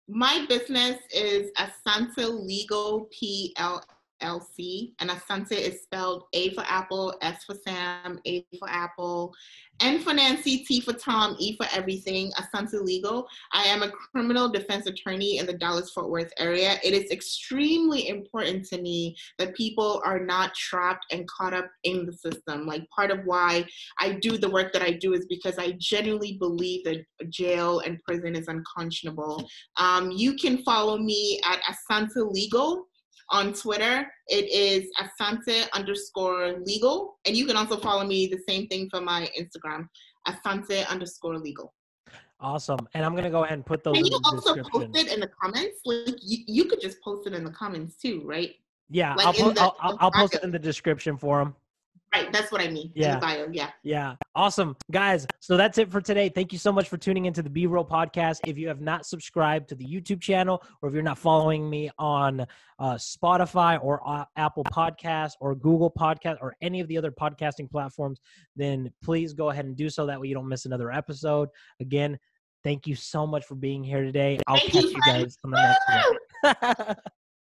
My business is Asante Legal PLLC, and Asante is spelled A for Apple, S for Sam, A for Apple, N for Nancy, T for Tom, E for everything. Asante Legal. I am a criminal defense attorney in the Dallas-Fort Worth area. It is extremely important to me that people are not trapped and caught up in the system. Like, part of why I do the work that I do is because I genuinely believe that jail and prison is unconscionable. You can follow me at Asante Legal on Twitter. It is Asante_legal. And you can also follow me, the same thing for my Instagram, Asante_legal. Awesome. And I'm going to go ahead and put those Can in you the also description. post it in the comments? Like, you could just post it in the comments too, right? Yeah, like I'll post it in the description for them. Right, that's what I mean. Yeah. In the bio, yeah. Yeah. Awesome. Guys, so that's it for today. Thank you so much for tuning into the Be Real podcast. If you have not subscribed to the YouTube channel, or if you're not following me on Spotify or Apple Podcasts or Google Podcasts or any of the other podcasting platforms, then please go ahead and do so. That way you don't miss another episode. Again, thank you so much for being here today. I'll catch you guys on the next one.